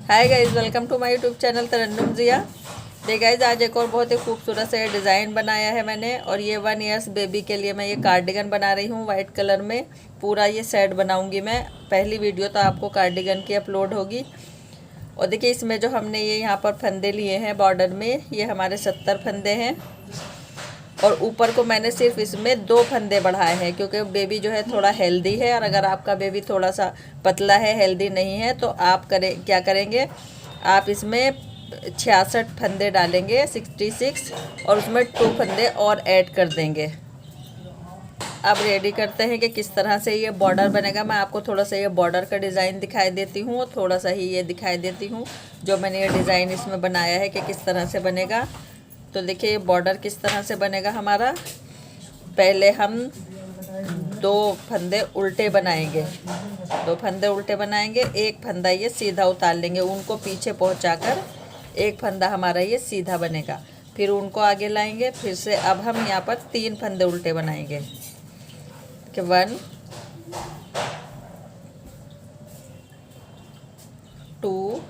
Hi guys, welcome to my YouTube channel Tarannum Jiya. देखिए guys, आज एक और बहुत ही खूबसूरत सा डिज़ाइन बनाया है मैंने। और ये 1 ईयर्स बेबी के लिए मैं ये कार्डिगन बना रही हूँ वाइट कलर में। पूरा ये सेट बनाऊँगी मैं। पहली वीडियो तो आपको कार्डिगन की अपलोड होगी। और देखिए इसमें जो हमने ये यहाँ पर फंदे लिए हैं बॉर्डर में, ये हमारे 70 फंदे हैं। और ऊपर को मैंने सिर्फ इसमें 2 फंदे बढ़ाए हैं, क्योंकि बेबी जो है थोड़ा हेल्दी है। और अगर आपका बेबी थोड़ा सा पतला है, हेल्दी नहीं है, तो आप क्या करेंगे, आप इसमें 66 फंदे डालेंगे, 66, और उसमें 2 फंदे और ऐड कर देंगे। अब रेडी करते हैं कि किस तरह से ये बॉर्डर बनेगा। मैं आपको थोड़ा सा ये बॉर्डर का डिज़ाइन दिखाई देती हूँ, और थोड़ा सा ही ये दिखाई देती हूँ जो मैंने ये डिज़ाइन इसमें बनाया है कि किस तरह से बनेगा। तो देखिए ये बॉर्डर किस तरह से बनेगा हमारा। पहले हम 2 फंदे उल्टे बनाएंगे, 2 फंदे उल्टे बनाएंगे, एक फंदा ये सीधा उतार लेंगे, उनको पीछे पहुंचाकर एक फंदा हमारा ये सीधा बनेगा। फिर उनको आगे लाएंगे। फिर से अब हम यहाँ पर 3 फंदे उल्टे बनाएंगे कि 1 2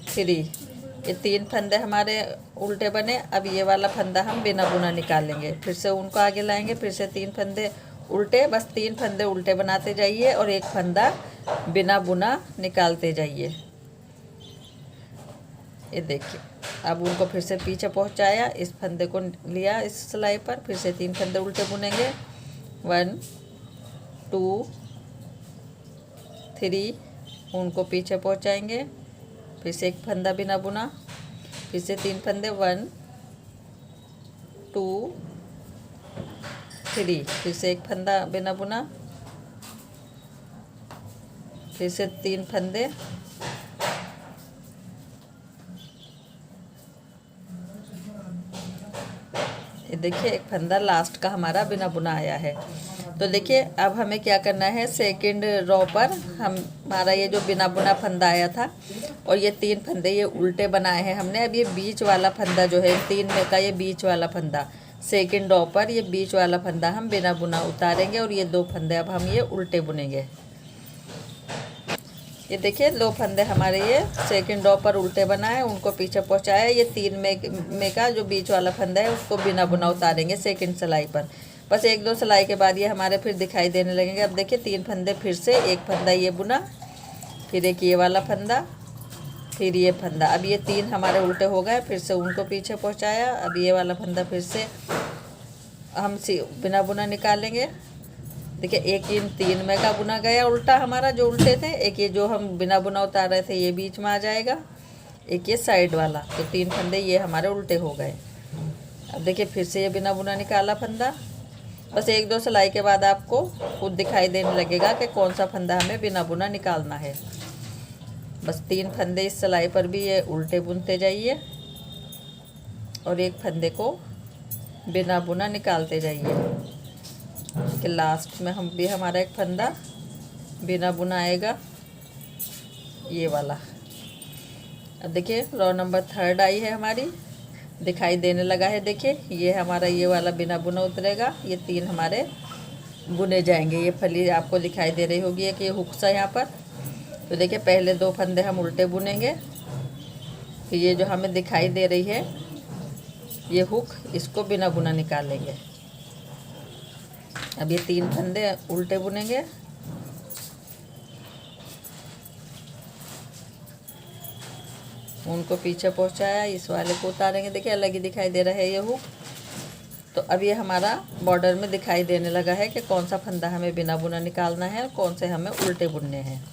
3। ये 3 फंदे हमारे उल्टे बने। अब ये वाला फंदा हम बिना बुना निकालेंगे, फिर से उनको आगे लाएंगे, फिर से 3 फंदे उल्टे। बस 3 फंदे उल्टे बनाते जाइए और एक फंदा बिना बुना निकालते जाइए। ये देखिए, अब उनको फिर से पीछे पहुंचाया, इस फंदे को लिया इस सिलाई पर, फिर से 3 फंदे उल्टे बुनेंगे, 1 2 3। उनको पीछे पहुंचाएंगे, फिर से एक फंदा बिना बुना, फिर से 3 फंदे, 1 2 3। फिर से एक फंदा बिना बुना, फिर से 3 फंदे, ये देखिए एक फंदा लास्ट का हमारा बिना बुना आया है। तो देखिए अब हमें क्या करना है, सेकंड रो पर हमारा ये जो बिना बुना फंदा आया था, और ये 3 फंदे ये उल्टे बनाए हैं हमने। अब ये बीच वाला फंदा जो है 3 में का, ये बीच वाला फंदा सेकंड रो पर, ये बीच वाला फंदा हम बिना बुना उतारेंगे, और ये 2 फंदे अब हम ये उल्टे बुनेंगे। ये देखिए 2 फंदे हमारे ये सेकंड रो पर उल्टे बनाए, उनको पीछे पहुंचाया। ये 3 में का जो बीच वाला फंदा है उसको बिना बुना उतारेंगे सेकंड सिलाई पर। बस 1-2 सिलाई के बाद ये हमारे फिर दिखाई देने लगेंगे। अब देखिए 3 फंदे, फिर से एक फंदा ये बुना, फिर एक ये वाला फंदा, फिर ये फंदा। अब ये 3 हमारे उल्टे हो गए, फिर से उनको पीछे पहुँचाया। अब ये वाला फंदा फिर से हम बिना बुना निकालेंगे। देखिए एक इन 3 में का बुना गया उल्टा हमारा, जो उल्टे थे। एक ये जो हम बिना बुना उतार रहे थे ये बीच में आ जाएगा, एक ये साइड वाला। तो 3 फंदे ये हमारे उल्टे हो गए। अब देखिए फिर से ये बिना बुना निकाला फंदा। बस 1-2 सिलाई के बाद आपको खुद दिखाई देने लगेगा कि कौन सा फंदा हमें बिना बुना निकालना है। बस 3 फंदे इस सिलाई पर भी ये उल्टे बुनते जाइए, और एक फंदे को बिना बुना निकालते जाइए कि लास्ट में हम भी हमारा एक फंदा बिना बुना आएगा, ये वाला। अब देखिए रो नंबर 3 आई है हमारी, दिखाई देने लगा है। देखिए ये हमारा ये वाला बिना बुना उतरेगा, ये 3 हमारे बुने जाएंगे। ये फली आपको दिखाई दे रही होगी कि ये हुक सा यहाँ पर। तो देखिए पहले 2 फंदे हम उल्टे बुनेंगे, फिर ये जो हमें दिखाई दे रही है ये हुक, इसको बिना बुना निकालेंगे। अब ये 3 फंदे उल्टे बुनेंगे, उनको पीछे पहुंचाया, इस वाले को उतारेंगे। देखिए अलग ही दिखाई दे रहा है ये हुक। तो अब ये हमारा बॉर्डर में दिखाई देने लगा है कि कौन सा फंदा हमें बिना बुना निकालना है और कौन से हमें उल्टे बुनने हैं।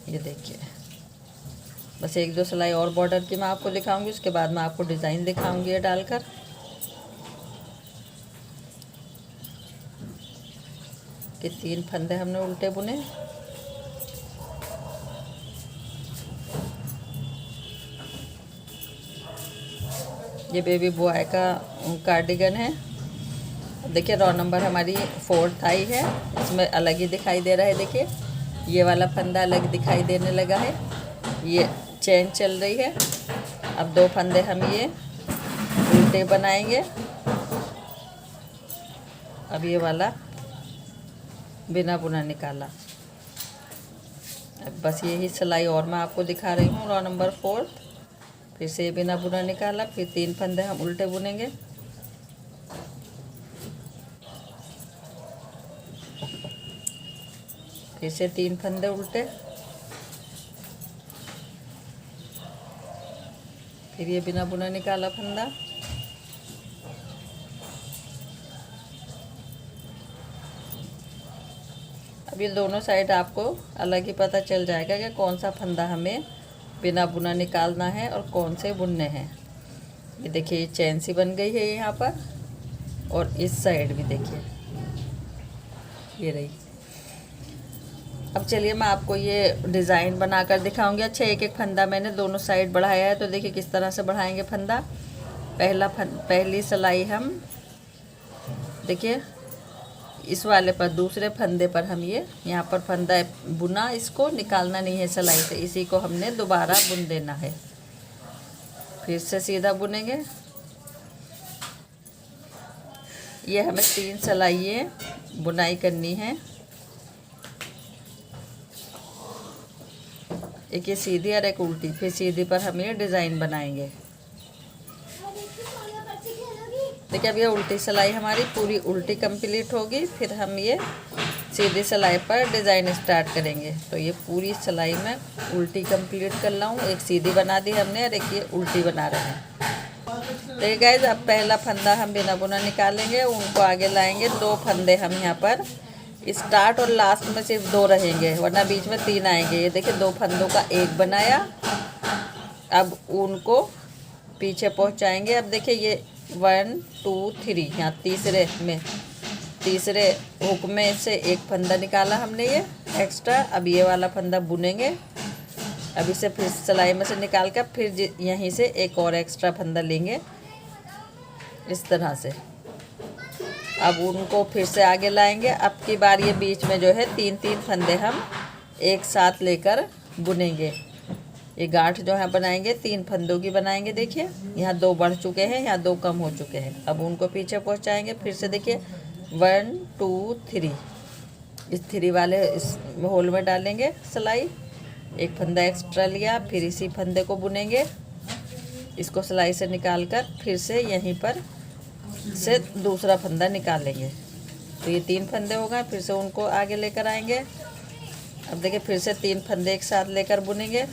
ये देखिए बस 1-2 सिलाई और बॉर्डर की मैं आपको दिखाऊंगी, उसके बाद मैं आपको डिज़ाइन दिखाऊंगी ये डालकर। कि 3 फंदे हमने उल्टे बुने, ये बेबी बॉय का कार्डिगन है। देखिए रो नंबर हमारी 4 आई है, इसमें अलग ही दिखाई दे रहा है। देखिए ये वाला फंदा अलग दिखाई देने लगा है, ये चेन चल रही है। अब 2 फंदे हम ये उल्टे बनाएंगे। अब ये वाला बिना बुना निकाला। अब बस यही सिलाई और मैं आपको दिखा रही हूँ। रो नंबर 4 फिर से बिना बुना निकाला, फिर 3 फंदे हम उल्टे बुनेंगे। फिर से 3 फंदे उल्टे, फिर ये बिना बुना निकाला फंदा, अब ये दोनों साइड आपको अलग ही पता चल जाएगा कि कौन सा फंदा हमें बिना बुना निकालना है और कौन से बुनने हैं। ये देखिए ये चैन सी बन गई है यहाँ पर, और इस साइड भी देखिए ये रही। अब चलिए मैं आपको ये डिज़ाइन बनाकर दिखाऊंगी। अच्छा, एक एक फंदा मैंने दोनों साइड बढ़ाया है, तो देखिए किस तरह से बढ़ाएंगे फंदा। पहली सिलाई हम देखिए इस वाले पर, दूसरे फंदे पर हम ये यहाँ पर फंदा बुना, इसको निकालना नहीं है सिलाई से, इसी को हमने दोबारा बुन देना है। फिर से सीधा बुनेंगे। ये हमें 3 सिलाइयाँ बुनाई करनी है, एक ये सीधी और एक उल्टी। फिर सीधी पर हम ये डिज़ाइन बनाएंगे। देखिए अब ये उल्टी सिलाई हमारी पूरी उल्टी कंप्लीट होगी, फिर हम ये सीधी सिलाई पर डिज़ाइन स्टार्ट करेंगे। तो ये पूरी सिलाई में उल्टी कंप्लीट कर रहा हूँ, एक सीधी बना दी हमने और एक ये उल्टी बना रहे हैं। तो ये गाइस अब पहला फंदा हम बिना बुना निकालेंगे, उनको आगे लाएंगे। 2 फंदे हम यहाँ पर स्टार्ट और लास्ट में सिर्फ 2 रहेंगे, वरना बीच में 3 आएंगे। ये देखिए 2 फंदों का एक बनाया, अब उनको पीछे पहुँचाएंगे। अब देखिए ये 1 2 3 यहाँ तीसरे हुक में से एक फंदा निकाला हमने ये एक्स्ट्रा। अब ये वाला फंदा बुनेंगे, अब इसे फिर सिलाई में से निकाल कर फिर यहीं से एक और एक्स्ट्रा फंदा लेंगे इस तरह से। अब उनको फिर से आगे लाएंगे। अब की बार ये बीच में जो है 3 फंदे हम एक साथ लेकर बुनेंगे। ये गांठ जो है बनाएंगे 3 फंदों की बनाएंगे। देखिए यहाँ 2 बढ़ चुके हैं, यहाँ 2 कम हो चुके हैं। अब उनको पीछे पहुँचाएंगे। फिर से देखिए 1 2 3 इस 3 वाले इस होल में डालेंगे सिलाई, एक फंदा एक्स्ट्रा लिया, फिर इसी फंदे को बुनेंगे। इसको सिलाई से निकाल कर फिर से यहीं पर से दूसरा फंदा निकालेंगे। तो ये 3 फंदे हो गए, फिर से उनको आगे लेकर आएंगे। अब देखिए फिर से 3 फंदे एक साथ लेकर बुनेंगे।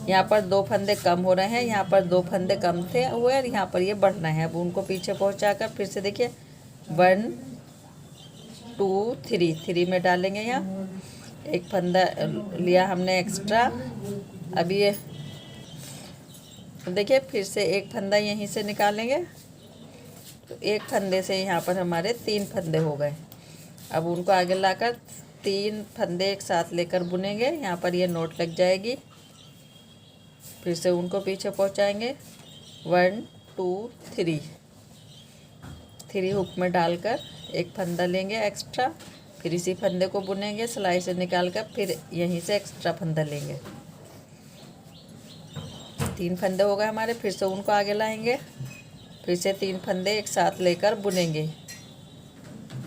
यहाँ पर 2 फंदे कम हो रहे हैं, यहाँ पर 2 फंदे कम थे हुए और यहाँ पर ये बढ़ रहे हैं। अब उनको पीछे पहुँचाकर फिर से देखिए 1 2 3 में डालेंगे। यहाँ एक फंदा लिया हमने एक्स्ट्रा। अब ये देखिए फिर से एक फंदा यहीं से निकालेंगे, तो एक फंदे से यहाँ पर हमारे 3 फंदे हो गए। अब उनको आगे लाकर 3 फंदे एक साथ लेकर बुनेंगे। यहाँ पर ये नोट लग जाएगी। फिर से उनको पीछे पहुँचाएंगे 1 2 3 हुक में डालकर एक फंदा लेंगे एक्स्ट्रा, फिर इसी फंदे को बुनेंगे सिलाई से निकालकर, फिर यहीं से एक्स्ट्रा फंदा लेंगे। 3 फंदे हो गए हमारे। फिर से उनको आगे लाएंगे, फिर से 3 फंदे एक साथ लेकर बुनेंगे,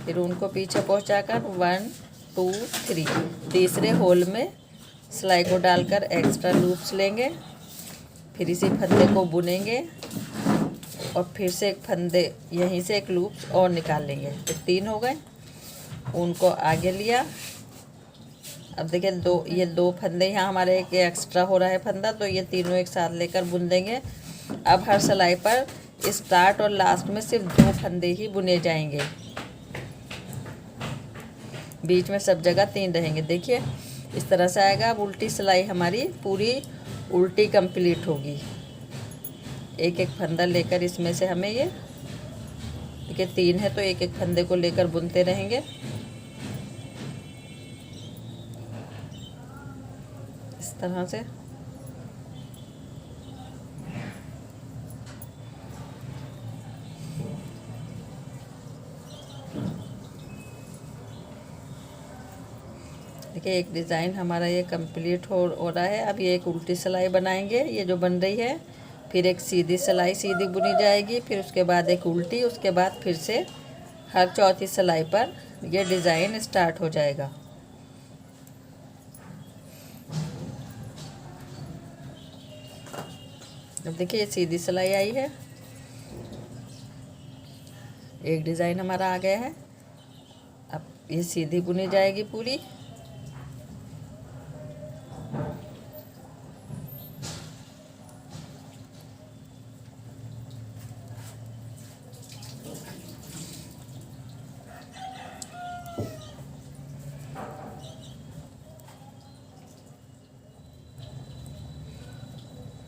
फिर उनको पीछे पहुंचाकर 1 2 3 तीसरे होल में सिलाई को डालकर एक्स्ट्रा लूप्स लेंगे, फिर इसी फंदे को बुनेंगे और फिर से एक फंदे यहीं से एक लूप्स और निकाल लेंगे। तो 3 हो गए, उनको आगे लिया। अब देखिए ये 2 फंदे यहाँ हमारे एक एक्स्ट्रा हो रहा है फंदा, तो ये तीनों एक साथ लेकर बुन देंगे। अब हर सिलाई पर स्टार्ट और लास्ट में सिर्फ 2 फंदे ही बुने जाएंगे, बीच में सब जगह 3 रहेंगे। देखिए इस तरह से आएगा। अब उल्टी सिलाई हमारी पूरी उल्टी कंप्लीट होगी। एक एक फंदा लेकर इसमें से हमें ये देखिए 3 है, तो एक एक फंदे को लेकर बुनते रहेंगे इस तरह से। देखिए एक डिज़ाइन हमारा ये कंप्लीट हो रहा है। अब ये एक उल्टी सिलाई बनाएंगे, ये जो बन रही है, फिर एक सीधी सिलाई सीधी बुनी जाएगी, फिर उसके बाद एक उल्टी, उसके बाद फिर से हर चौथी सिलाई पर ये डिज़ाइन स्टार्ट हो जाएगा। अब देखिए ये सीधी सिलाई आई है, एक डिज़ाइन हमारा आ गया है। अब ये सीधी बुनी जाएगी पूरी।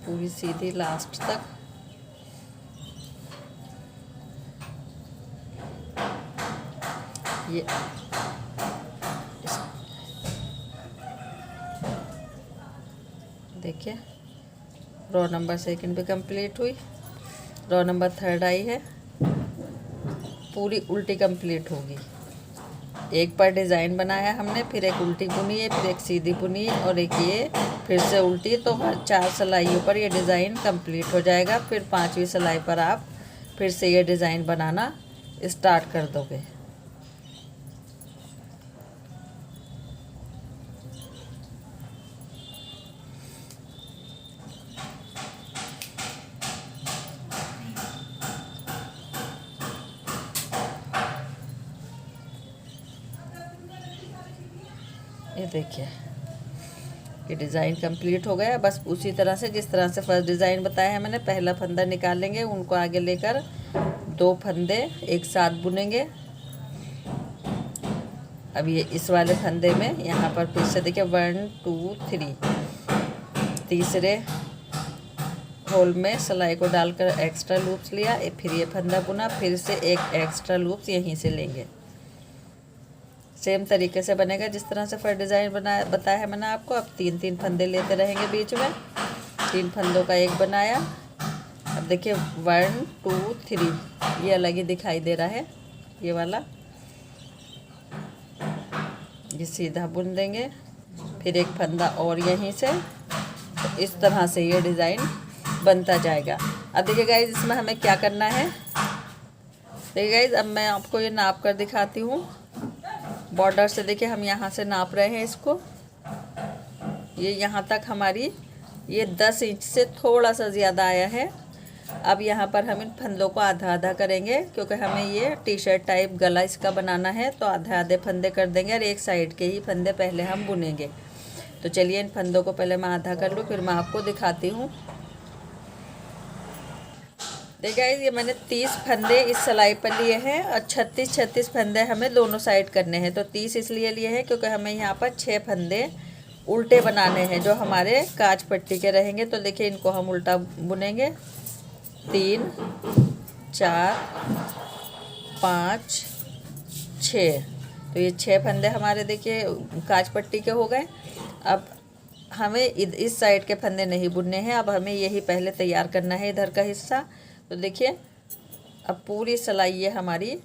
पूरी सीधी लास्ट तक। ये देखिए रो नंबर सेकंड भी कंप्लीट हुई, रो नंबर थर्ड आई है, पूरी उल्टी कंप्लीट होगी। एक पर डिज़ाइन बनाया हमने, फिर एक उल्टी बुनी है, फिर एक सीधी बुनी है और एक ये फिर से उल्टी। तो हर 4 सिलाइयों पर ये डिज़ाइन कंप्लीट हो जाएगा। फिर 5वीं सिलाई पर आप फिर से ये डिज़ाइन बनाना स्टार्ट कर दोगे। ये देखिए ये डिज़ाइन कंप्लीट हो गया। बस उसी तरह से जिस तरह से फर्स्ट डिज़ाइन बताया है मैंने, पहला फंदा निकालेंगे, उनको आगे लेकर 2 फंदे एक साथ बुनेंगे। अब ये इस वाले फंदे में यहाँ पर फिर से देखिए 1 2 3 तीसरे होल में सिलाई को डालकर एक्स्ट्रा लूप्स लिया, फिर ये फंदा बुना, फिर से एक एक्स्ट्रा लूप्स यहीं से लेंगे। सेम तरीके से बनेगा जिस तरह से फर्स्ट डिज़ाइन बताया है मैंने आपको। अब 3 फंदे लेते रहेंगे बीच में। 3 फंदों का एक बनाया। अब देखिए 1 2 3 ये अलग ही दिखाई दे रहा है, ये वाला। ये सीधा बुन देंगे, फिर एक फंदा और यहीं से। तो इस तरह से ये डिज़ाइन बनता जाएगा। अब देखिए गाइज इसमें हमें क्या करना है। देखिए गाइज अब मैं आपको ये नाप कर दिखाती हूँ। बॉर्डर से देखिए हम यहाँ से नाप रहे हैं इसको। ये यहाँ तक हमारी ये 10 इंच से थोड़ा सा ज़्यादा आया है। अब यहाँ पर हम इन फंदों को आधा आधा करेंगे, क्योंकि हमें ये टी शर्ट टाइप गला इसका बनाना है। तो आधे आधे फंदे कर देंगे और एक साइड के ही फंदे पहले हम बुनेंगे। तो चलिए इन फंदों को पहले मैं आधा कर लूँ, फिर मैं आपको दिखाती हूँ। देखिए ये मैंने 30 फंदे इस सिलाई पर लिए हैं और 36 फंदे हमें दोनों साइड करने हैं। तो 30 इसलिए लिए हैं क्योंकि हमें यहाँ पर 6 फंदे उल्टे बनाने हैं जो हमारे काज पट्टी के रहेंगे। तो देखिए इनको हम उल्टा बुनेंगे। 3 4 5 6। तो ये 6 फंदे हमारे देखिए काज पट्टी के हो गए। अब हमें इस साइड के फंदे नहीं बुनने हैं, अब हमें यही पहले तैयार करना है इधर का हिस्सा। तो देखिए अब पूरी सिलाई ये हमारी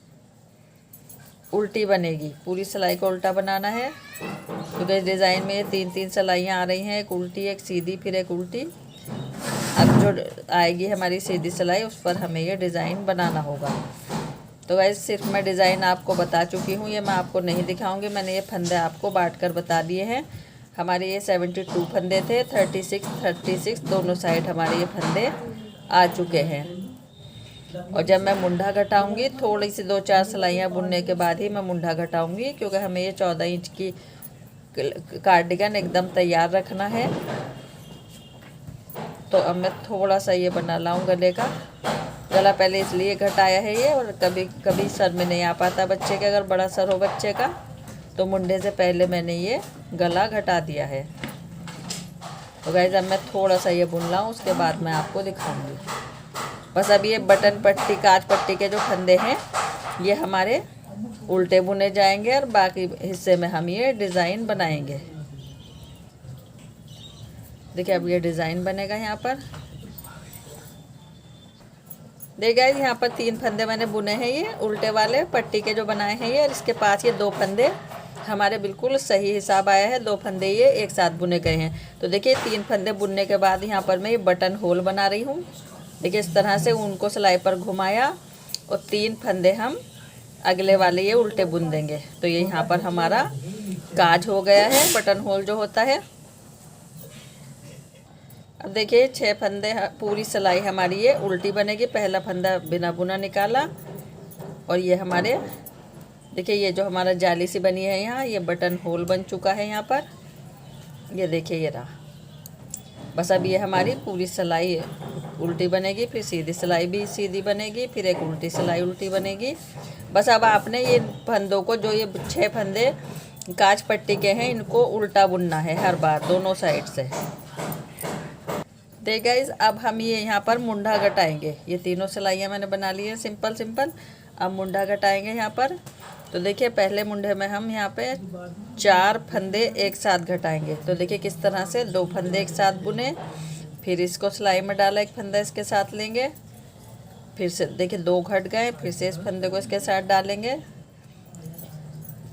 उल्टी बनेगी। पूरी सिलाई को उल्टा बनाना है, क्योंकि इस डिज़ाइन में 3 सिलाइयाँ आ रही हैं, एक उल्टी एक सीधी फिर एक उल्टी। अब जो आएगी हमारी सीधी सिलाई उस पर हमें ये डिज़ाइन बनाना होगा। तो वैसे सिर्फ मैं डिज़ाइन आपको बता चुकी हूँ, ये मैं आपको नहीं दिखाऊंगी। मैंने ये फंदे आपको बांट कर बता दिए हैं। हमारे ये 72 फंदे थे, 36 दोनों साइड हमारे ये फंदे आ चुके हैं। और जब मैं मुंडा घटाऊंगी, थोड़ी सी 2-4 सिलाइयाँ बुनने के बाद ही मैं मुंडा घटाऊंगी, क्योंकि हमें ये 14 इंच की कार्डिगन एकदम तैयार रखना है। तो अब मैं थोड़ा सा ये बना लाऊं गले का। गला पहले इसलिए घटाया है ये, और कभी कभी सर में नहीं आ पाता बच्चे के, अगर बड़ा सर हो बच्चे का तो मुंडे से पहले मैंने ये गला घटा दिया है। तो गाइस अब मैं थोड़ा सा ये बुन लाऊं, उसके बाद मैं आपको दिखाऊंगी। बस अब ये बटन पट्टी काज पट्टी के जो फंदे हैं ये हमारे उल्टे बुने जाएंगे और बाकी हिस्से में हम ये डिज़ाइन बनाएंगे। देखिए अब ये डिज़ाइन बनेगा यहाँ पर। देखिए यहाँ पर 3 फंदे मैंने बुने हैं, ये उल्टे वाले पट्टी के जो बनाए हैं ये, और इसके पास ये 2 फंदे हमारे बिल्कुल सही हिसाब आया है। 2 फंदे ये एक साथ बुने गए हैं। तो देखिए 3 फंदे बुनने के बाद यहाँ पर मैं ये बटन होल बना रही हूँ। देखिए इस तरह से उनको सिलाई पर घुमाया और 3 फंदे हम अगले वाले ये उल्टे बुन देंगे। तो ये यहाँ पर हमारा काज हो गया है, बटन होल जो होता है। अब देखिए 6 फंदे पूरी सिलाई हमारी ये उल्टी बनेगी। पहला फंदा बिना बुना निकाला और ये हमारे देखिए ये जो हमारा जाली सी बनी है यहाँ, ये बटन होल बन चुका है यहाँ पर। ये देखिए ये रहा। बस अब ये हमारी पूरी सिलाई उल्टी बनेगी, फिर सीधी सिलाई भी सीधी बनेगी, फिर एक उल्टी सिलाई उल्टी बनेगी। बस अब आपने ये फंदों को, जो ये 6 फंदे काज पट्टी के हैं, इनको उल्टा बुनना है हर बार दोनों साइड से। देख गाइस, अब हम ये यहाँ पर मुंडा घटाएंगे। ये तीनों सिलाइयाँ मैंने बना ली है सिंपल सिंपल। अब मुंडा घटाएंगे यहाँ पर। तो देखिए पहले मुंडे में हम यहाँ पे 4 फंदे एक साथ घटाएंगे। तो देखिए किस तरह से 2 फंदे एक साथ बुने, फिर इसको सिलाई में डाला, एक फंदा इसके साथ लेंगे, फिर से देखिए 2 घट गए, फिर से इस फंदे को इसके साथ डालेंगे,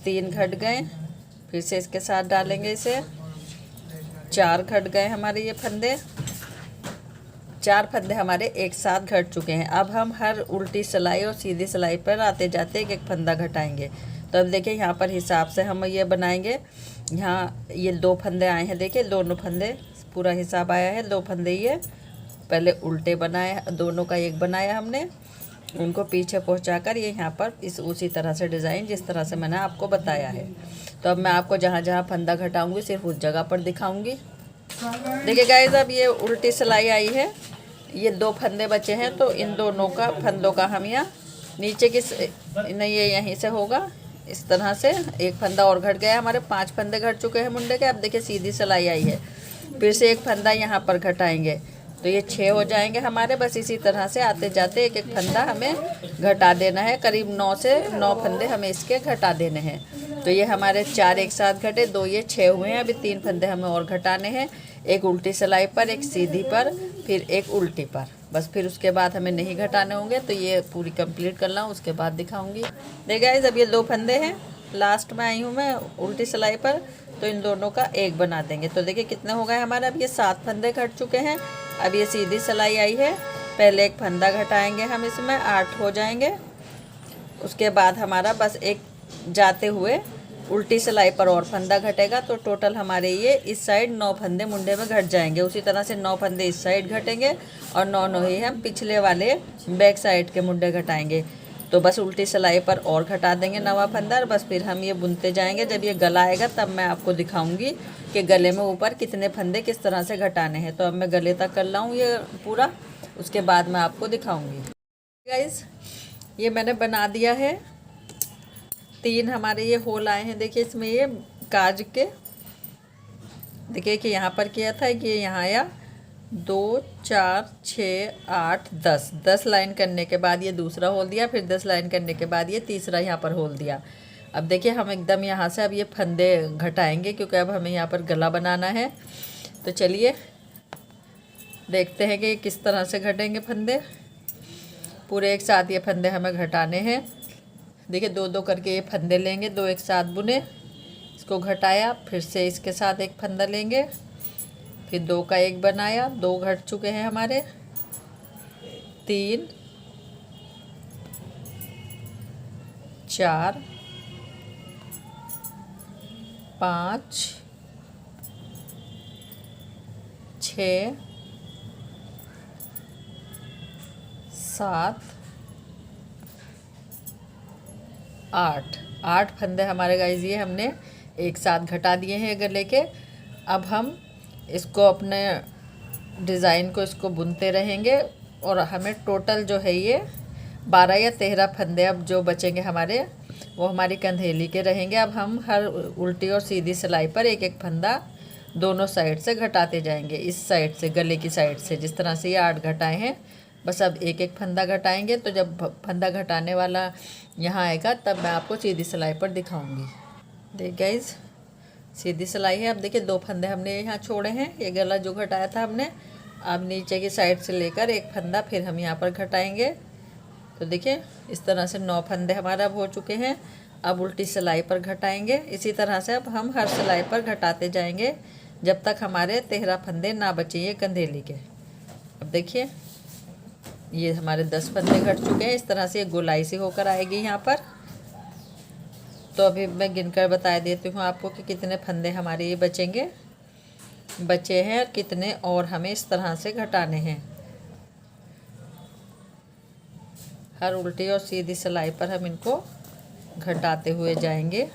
3 घट गए, फिर से इसके साथ डालेंगे इसे, 4 घट गए हमारे ये फंदे। 4 फंदे हमारे एक साथ घट चुके हैं। अब हम हर उल्टी सिलाई और सीधी सिलाई पर आते जाते एक एक फंदा घटाएंगे। तो अब देखिए यहाँ पर हिसाब से हम ये बनाएंगे। यहाँ ये 2 फंदे आए हैं, देखिए दोनों फंदे पूरा हिसाब आया है। 2 फंदे ये पहले उल्टे बनाए, दोनों का एक बनाया हमने, उनको पीछे पहुँचाकर ये यहाँ पर इस उसी तरह से डिज़ाइन जिस तरह से मैंने आपको बताया है। तो अब मैं आपको जहाँ जहाँ फंदा घटाऊँगी सिर्फ उस जगह पर दिखाऊँगी। देखिए गाइस, अब ये उल्टी सिलाई आई है, ये 2 फंदे बचे हैं। तो इन दोनों का फंदों का हम यहाँ नीचे की नहीं, ये यहीं से होगा इस तरह से। एक फंदा और घट गया, हमारे 5 फंदे घट चुके हैं मुंडे के। अब देखिए सीधी सिलाई आई है, फिर से एक फंदा यहाँ पर घटाएंगे, तो ये 6 हो जाएंगे हमारे। बस इसी तरह से आते जाते एक एक फंदा हमें घटा देना है। करीब 9 से 9 फंदे हमें इसके घटा देने हैं। तो ये हमारे 4 एक साथ घटे, 2 ये 6 हुए हैं। अभी 3 फंदे हमें और घटाने हैं, एक उल्टी सिलाई पर, एक सीधी पर, फिर एक उल्टी पर। बस फिर उसके बाद हमें नहीं घटाने होंगे। तो ये पूरी कंप्लीट कर लाऊँ उसके बाद दिखाऊंगी। देखिए गाइस, अब ये 2 फंदे हैं, लास्ट में आई हूँ मैं उल्टी सिलाई पर, तो इन दोनों का एक बना देंगे। तो देखिए कितने हो गए हमारे, अब ये 7 फंदे घट चुके हैं। अब ये सीधी सिलाई आई है, पहले एक फंदा घटाएंगे हम, इसमें 8 हो जाएंगे। उसके बाद हमारा बस एक जाते हुए उल्टी सिलाई पर और फंदा घटेगा। तो टोटल हमारे ये इस साइड 9 फंदे मुंडे में घट जाएंगे। उसी तरह से 9 फंदे इस साइड घटेंगे और 9 ही हम पिछले वाले बैक साइड के मुंडे घटाएंगे। तो बस उल्टी सिलाई पर और घटा देंगे 9वां फंदा, और बस फिर हम ये बुनते जाएंगे। जब ये गला आएगा तब मैं आपको दिखाऊंगी कि गले में ऊपर कितने फंदे किस तरह से घटाने हैं। तो अब मैं गले तक कर लाऊँ ये पूरा, उसके बाद मैं आपको दिखाऊंगी। गाइस, ये मैंने बना दिया है। 3 हमारे ये होल आए हैं, देखिए इसमें ये काज के, देखिए कि यहाँ पर किया था कि यहाँ आया 2 4 6 8 10 लाइन करने के बाद ये दूसरा होल दिया, फिर 10 लाइन करने के बाद ये तीसरा यहाँ पर होल दिया। अब देखिए हम एकदम यहाँ से अब ये फंदे घटाएंगे, क्योंकि अब हमें यहाँ पर गला बनाना है। तो चलिए देखते हैं कि किस तरह से घटेंगे फंदे। पूरे एक साथ ये फंदे हमें घटाने हैं। देखिए 2-2 करके ये फंदे लेंगे, 2 एक साथ बुने, इसको घटाया, फिर से इसके साथ एक फंदा लेंगे, फिर 2 का एक बनाया, 2 घट चुके हैं हमारे, 3 4 5 6 7 8 फंदे हमारे गाइस ये हमने एक साथ घटा दिए हैं गले के। अब हम इसको अपने डिज़ाइन को इसको बुनते रहेंगे, और हमें टोटल जो है ये 12 या 13 फंदे अब जो बचेंगे हमारे, वो हमारी कंधेली के रहेंगे। अब हम हर उल्टी और सीधी सिलाई पर एक एक फंदा दोनों साइड से घटाते जाएंगे। इस साइड से, गले की साइड से, जिस तरह से ये 8 घटाए हैं, बस अब एक एक फंदा घटाएंगे। तो जब फंदा घटाने वाला यहाँ आएगा तब मैं आपको सीधी सिलाई पर दिखाऊंगी। देख गाइस, सीधी सिलाई है। अब देखिए 2 फंदे हमने यहाँ छोड़े हैं, ये गला जो घटाया था हमने। अब नीचे की साइड से लेकर एक फंदा फिर हम यहाँ पर घटाएंगे। तो देखिए इस तरह से 9 फंदे हमारे अब हो चुके हैं। अब उल्टी सिलाई पर घटाएंगे। इसी तरह से अब हम हर सिलाई पर घटाते जाएंगे जब तक हमारे 13 फंदे ना बचे ये कंधेली के। अब देखिए ये हमारे 10 फंदे घट चुके हैं। इस तरह से गोलाई सी होकर आएगी यहाँ पर। तो अभी मैं गिनकर बता देती हूँ आपको कि कितने फंदे हमारे ये बचे हैं और कितने और हमें इस तरह से घटाने हैं। हर उल्टी और सीधी सिलाई पर हम इनको घटाते हुए जाएंगे।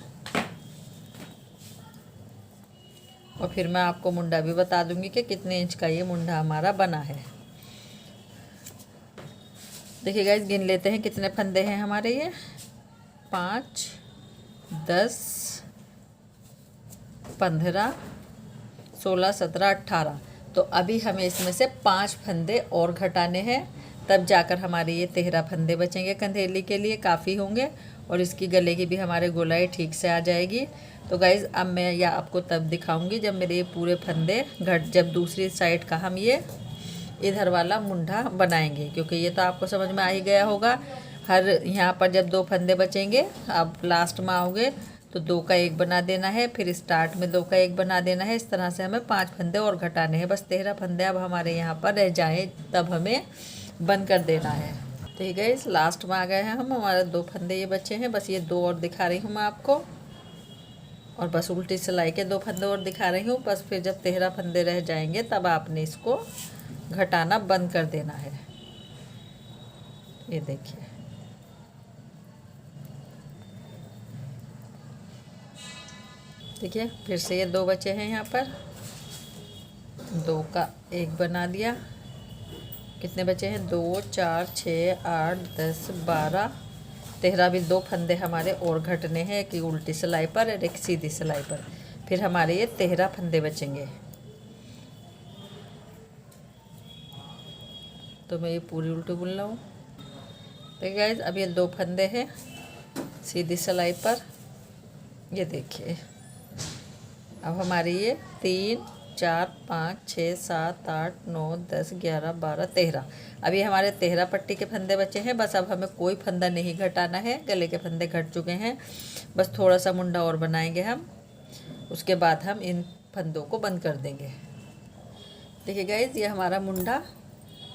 और फिर मैं आपको मुंडा भी बता दूंगी कि कितने इंच का ये मुंडा हमारा बना है। देखिए गाइस, गिन लेते हैं कितने फंदे हैं हमारे ये। 5, 10, 15, 16, 17, 18। तो अभी हमें इसमें से 5 फंदे और घटाने हैं, तब जाकर हमारे ये 13 फंदे बचेंगे। कंधेली के लिए काफ़ी होंगे और इसकी गले की भी हमारे गोलाई ठीक से आ जाएगी। तो गाइज़ अब मैं यह आपको तब दिखाऊंगी जब मेरे ये पूरे फंदे जब दूसरी साइड का हम ये इधर वाला मुंडा बनाएंगे, क्योंकि ये तो आपको समझ में आ ही गया होगा। हर यहाँ पर जब 2 फंदे बचेंगे, अब लास्ट में आओगे तो 2 का 1 बना देना है, फिर स्टार्ट में 2 का 1 बना देना है। इस तरह से हमें 5 फंदे और घटाने हैं। बस 13 फंदे अब हमारे यहाँ पर रह जाएँ, तब हमें बंद कर देना है। ठीक है, इस लास्ट में आ गए हैं हम। हमारे 2 फंदे ये बचे हैं, बस ये 2 और दिखा रही हूँ मैं आपको। और बस उल्टी सिलाई के 2 फंदे और दिखा रही हूँ। बस फिर जब 13 फंदे रह जाएंगे तब आपने इसको घटाना बंद कर देना है। ये देखिए, देखिए फिर से ये 2 बचे हैं यहाँ पर। 2 का 1 बना दिया। कितने बचे हैं? 2, 4, 6, 8, 10, 12, 13 भी 2 फंदे हमारे और घटने हैं, एक उल्टी सिलाई पर और एक सीधी सिलाई पर। फिर हमारे ये 13 फंदे बचेंगे। तो मैं ये पूरी उल्टी बुन रहा हूँ। देखिए गाइस, अब ये 2 फंदे हैं सीधी सिलाई पर। ये देखिए, अब हमारे ये 3, 4, 5, 6, 7, 8, 9, 10, 11, 12, 13। अभी हमारे 13 पट्टी के फंदे बचे हैं। बस अब हमें कोई फंदा नहीं घटाना है, गले के फंदे घट चुके हैं। बस थोड़ा सा मुंडा और बनाएंगे हम, उसके बाद हम इन फंदों को बंद कर देंगे। देखिए गाइस, ये हमारा मुंडा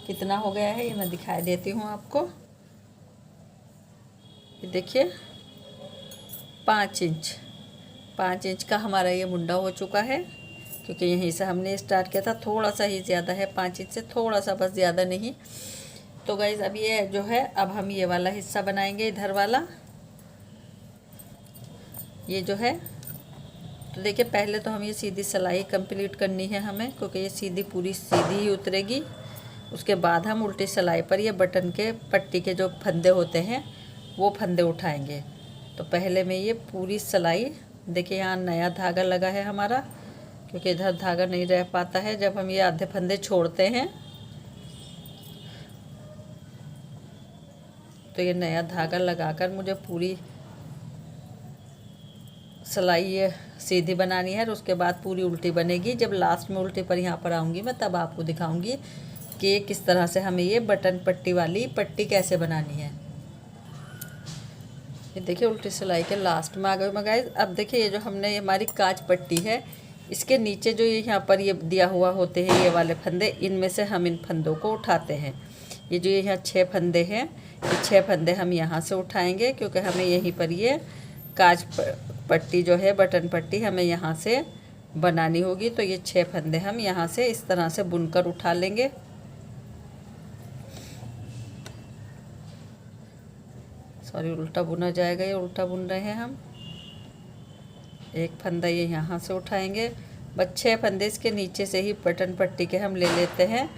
कितना हो गया है, ये मैं दिखाई देती हूँ आपको। ये देखिए 5 इंच का हमारा ये मुंडा हो चुका है, क्योंकि यहीं से हमने स्टार्ट किया था। थोड़ा सा ही ज़्यादा है, 5 इंच से थोड़ा सा, बस ज़्यादा नहीं। तो गाइज़ अब ये जो है, अब हम ये वाला हिस्सा बनाएंगे, इधर वाला ये जो है। तो देखिए, पहले तो हम ये सीधी सिलाई कंप्लीट करनी है हमें, क्योंकि ये सीधी पूरी सीधी ही उतरेगी। उसके बाद हम उल्टी सिलाई पर ये बटन के पट्टी के जो फंदे होते हैं वो फंदे उठाएंगे। तो पहले में ये पूरी सिलाई, देखिए यहाँ नया धागा लगा है हमारा, क्योंकि इधर धागा नहीं रह पाता है जब हम ये आधे फंदे छोड़ते हैं। तो ये नया धागा लगाकर मुझे पूरी सिलाई ये सीधी बनानी है और उसके बाद पूरी उल्टी बनेगी। जब लास्ट में उल्टी पर यहाँ पर आऊँगी मैं, तब आपको दिखाऊंगी कि किस तरह से हमें ये बटन पट्टी वाली पट्टी कैसे बनानी है। ये देखिए, उल्टी सिलाई के लास्ट में आ गए मैं गाइस। अब देखिए, ये जो हमने हमारी काज पट्टी है, इसके नीचे जो ये यहाँ पर ये दिया हुआ होते हैं ये वाले फंदे, इनमें से हम इन फंदों को उठाते हैं। ये जो यहाँ 6 फंदे हैं, ये 6 फंदे हम यहाँ से उठाएंगे, क्योंकि हमें यहीं पर ये काज पट्टी जो है बटन पट्टी हमें यहाँ से बनानी होगी। तो ये 6 फंदे हम यहाँ से इस तरह से बुनकर उठा लेंगे। सॉरी, उल्टा बुना जाएगा, ये उल्टा बुन रहे हैं हम। एक फंदा ये यहाँ से उठाएंगे। बस 6 फंदे इसके नीचे से ही बटन पट्टी के हम ले लेते हैं।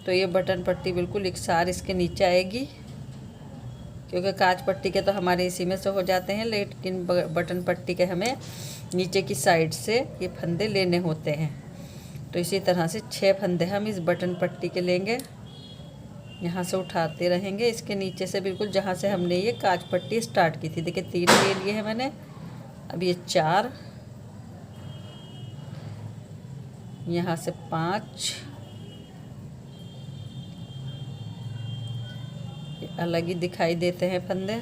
तो ये बटन पट्टी बिल्कुल इकसार इसके नीचे आएगी, क्योंकि काज पट्टी के तो हमारे इसी में से हो जाते हैं, लेकिन बटन पट्टी के हमें नीचे की साइड से ये फंदे लेने होते हैं। तो इसी तरह से 6 फंदे हम इस बटन पट्टी के लेंगे, यहाँ से उठाते रहेंगे इसके नीचे से, बिल्कुल जहाँ से हमने ये काज पट्टी स्टार्ट की थी। देखिए 3 ले लिए हैं मैंने, अब ये 4, यहाँ से 5, ये अलग ही दिखाई देते हैं फंदे।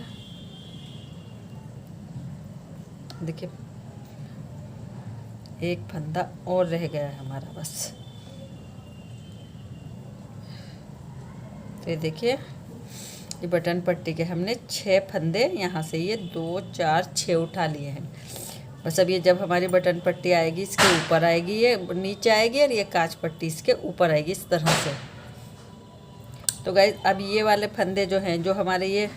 देखिए एक फंदा और रह गया है हमारा बस। तो ये देखिए, ये बटन पट्टी के हमने 6 फंदे यहाँ से ये 2 4 6 उठा लिए हैं। बस अब ये जब हमारी बटन पट्टी आएगी इसके ऊपर आएगी, ये नीचे आएगी और ये काज पट्टी इसके ऊपर आएगी इस तरह से। तो गाइस अब ये वाले फंदे जो हैं, जो हमारे ये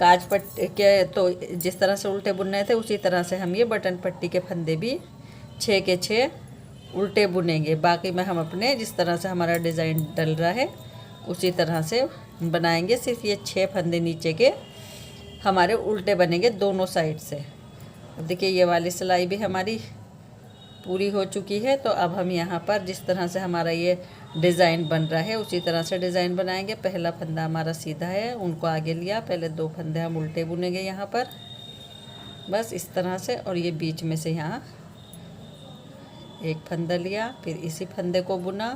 काज पट्टी के, तो जिस तरह से उल्टे बुनने थे उसी तरह से हम ये बटन पट्टी के फंदे भी 6 के 6 उल्टे बुनेंगे। बाकी में हम अपने जिस तरह से हमारा डिज़ाइन डल रहा है उसी तरह से बनाएंगे। सिर्फ ये 6 फंदे नीचे के हमारे उल्टे बनेंगे दोनों साइड से। अब देखिए ये वाली सिलाई भी हमारी पूरी हो चुकी है। तो अब हम यहाँ पर जिस तरह से हमारा ये डिज़ाइन बन रहा है उसी तरह से डिज़ाइन बनाएंगे। पहला फंदा हमारा सीधा है, उनको आगे लिया, पहले 2 फंदे हम उल्टे बुनेंगे यहाँ पर, बस इस तरह से। और ये बीच में से यहाँ एक फंदा लिया, फिर इसी फंदे को बुना,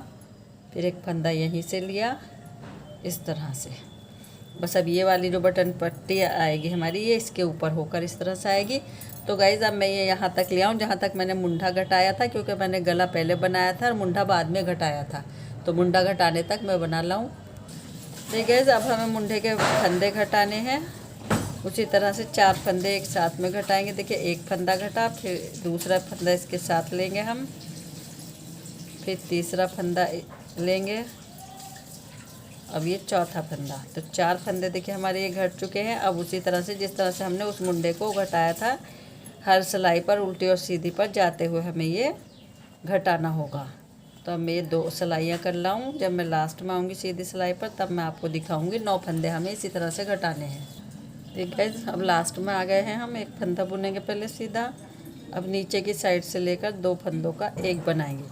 फिर एक फंदा यहीं से लिया इस तरह से। बस अब ये वाली जो बटन पट्टी आएगी हमारी ये इसके ऊपर होकर इस तरह से आएगी। तो गाइज़ अब मैं ये यहाँ तक ले आऊँ जहाँ तक मैंने मुंडा घटाया था, क्योंकि मैंने गला पहले बनाया था और मुंडा बाद में घटाया था। तो मुंडा घटाने तक मैं बना लाऊँ। तो गाइज़ अब हमें मुंडे के फंदे घटाने हैं। उसी तरह से 4 फंदे एक साथ में घटाएंगे। देखिए एक फंदा घटा, फिर दूसरा फंदा इसके साथ लेंगे हम, फिर तीसरा फंदा लेंगे, अब ये चौथा फंदा। तो 4 फंदे देखिए हमारे ये घट चुके हैं। अब उसी तरह से जिस तरह से हमने उस मुंडे को घटाया था, हर सिलाई पर उल्टी और सीधी पर जाते हुए हमें ये घटाना होगा। तो अब मैं ये 2 सिलाइयाँ कर लाऊँ। जब मैं लास्ट में आऊँगी सीधी सिलाई पर तब मैं आपको दिखाऊँगी। 9 फंदे हमें इसी तरह से घटाने हैं। ठीक है, अब लास्ट में आ गए हैं हम। एक फंदा बुनेंगे पहले सीधा, अब नीचे की साइड से लेकर 2 फंदों का एक बनाएंगे।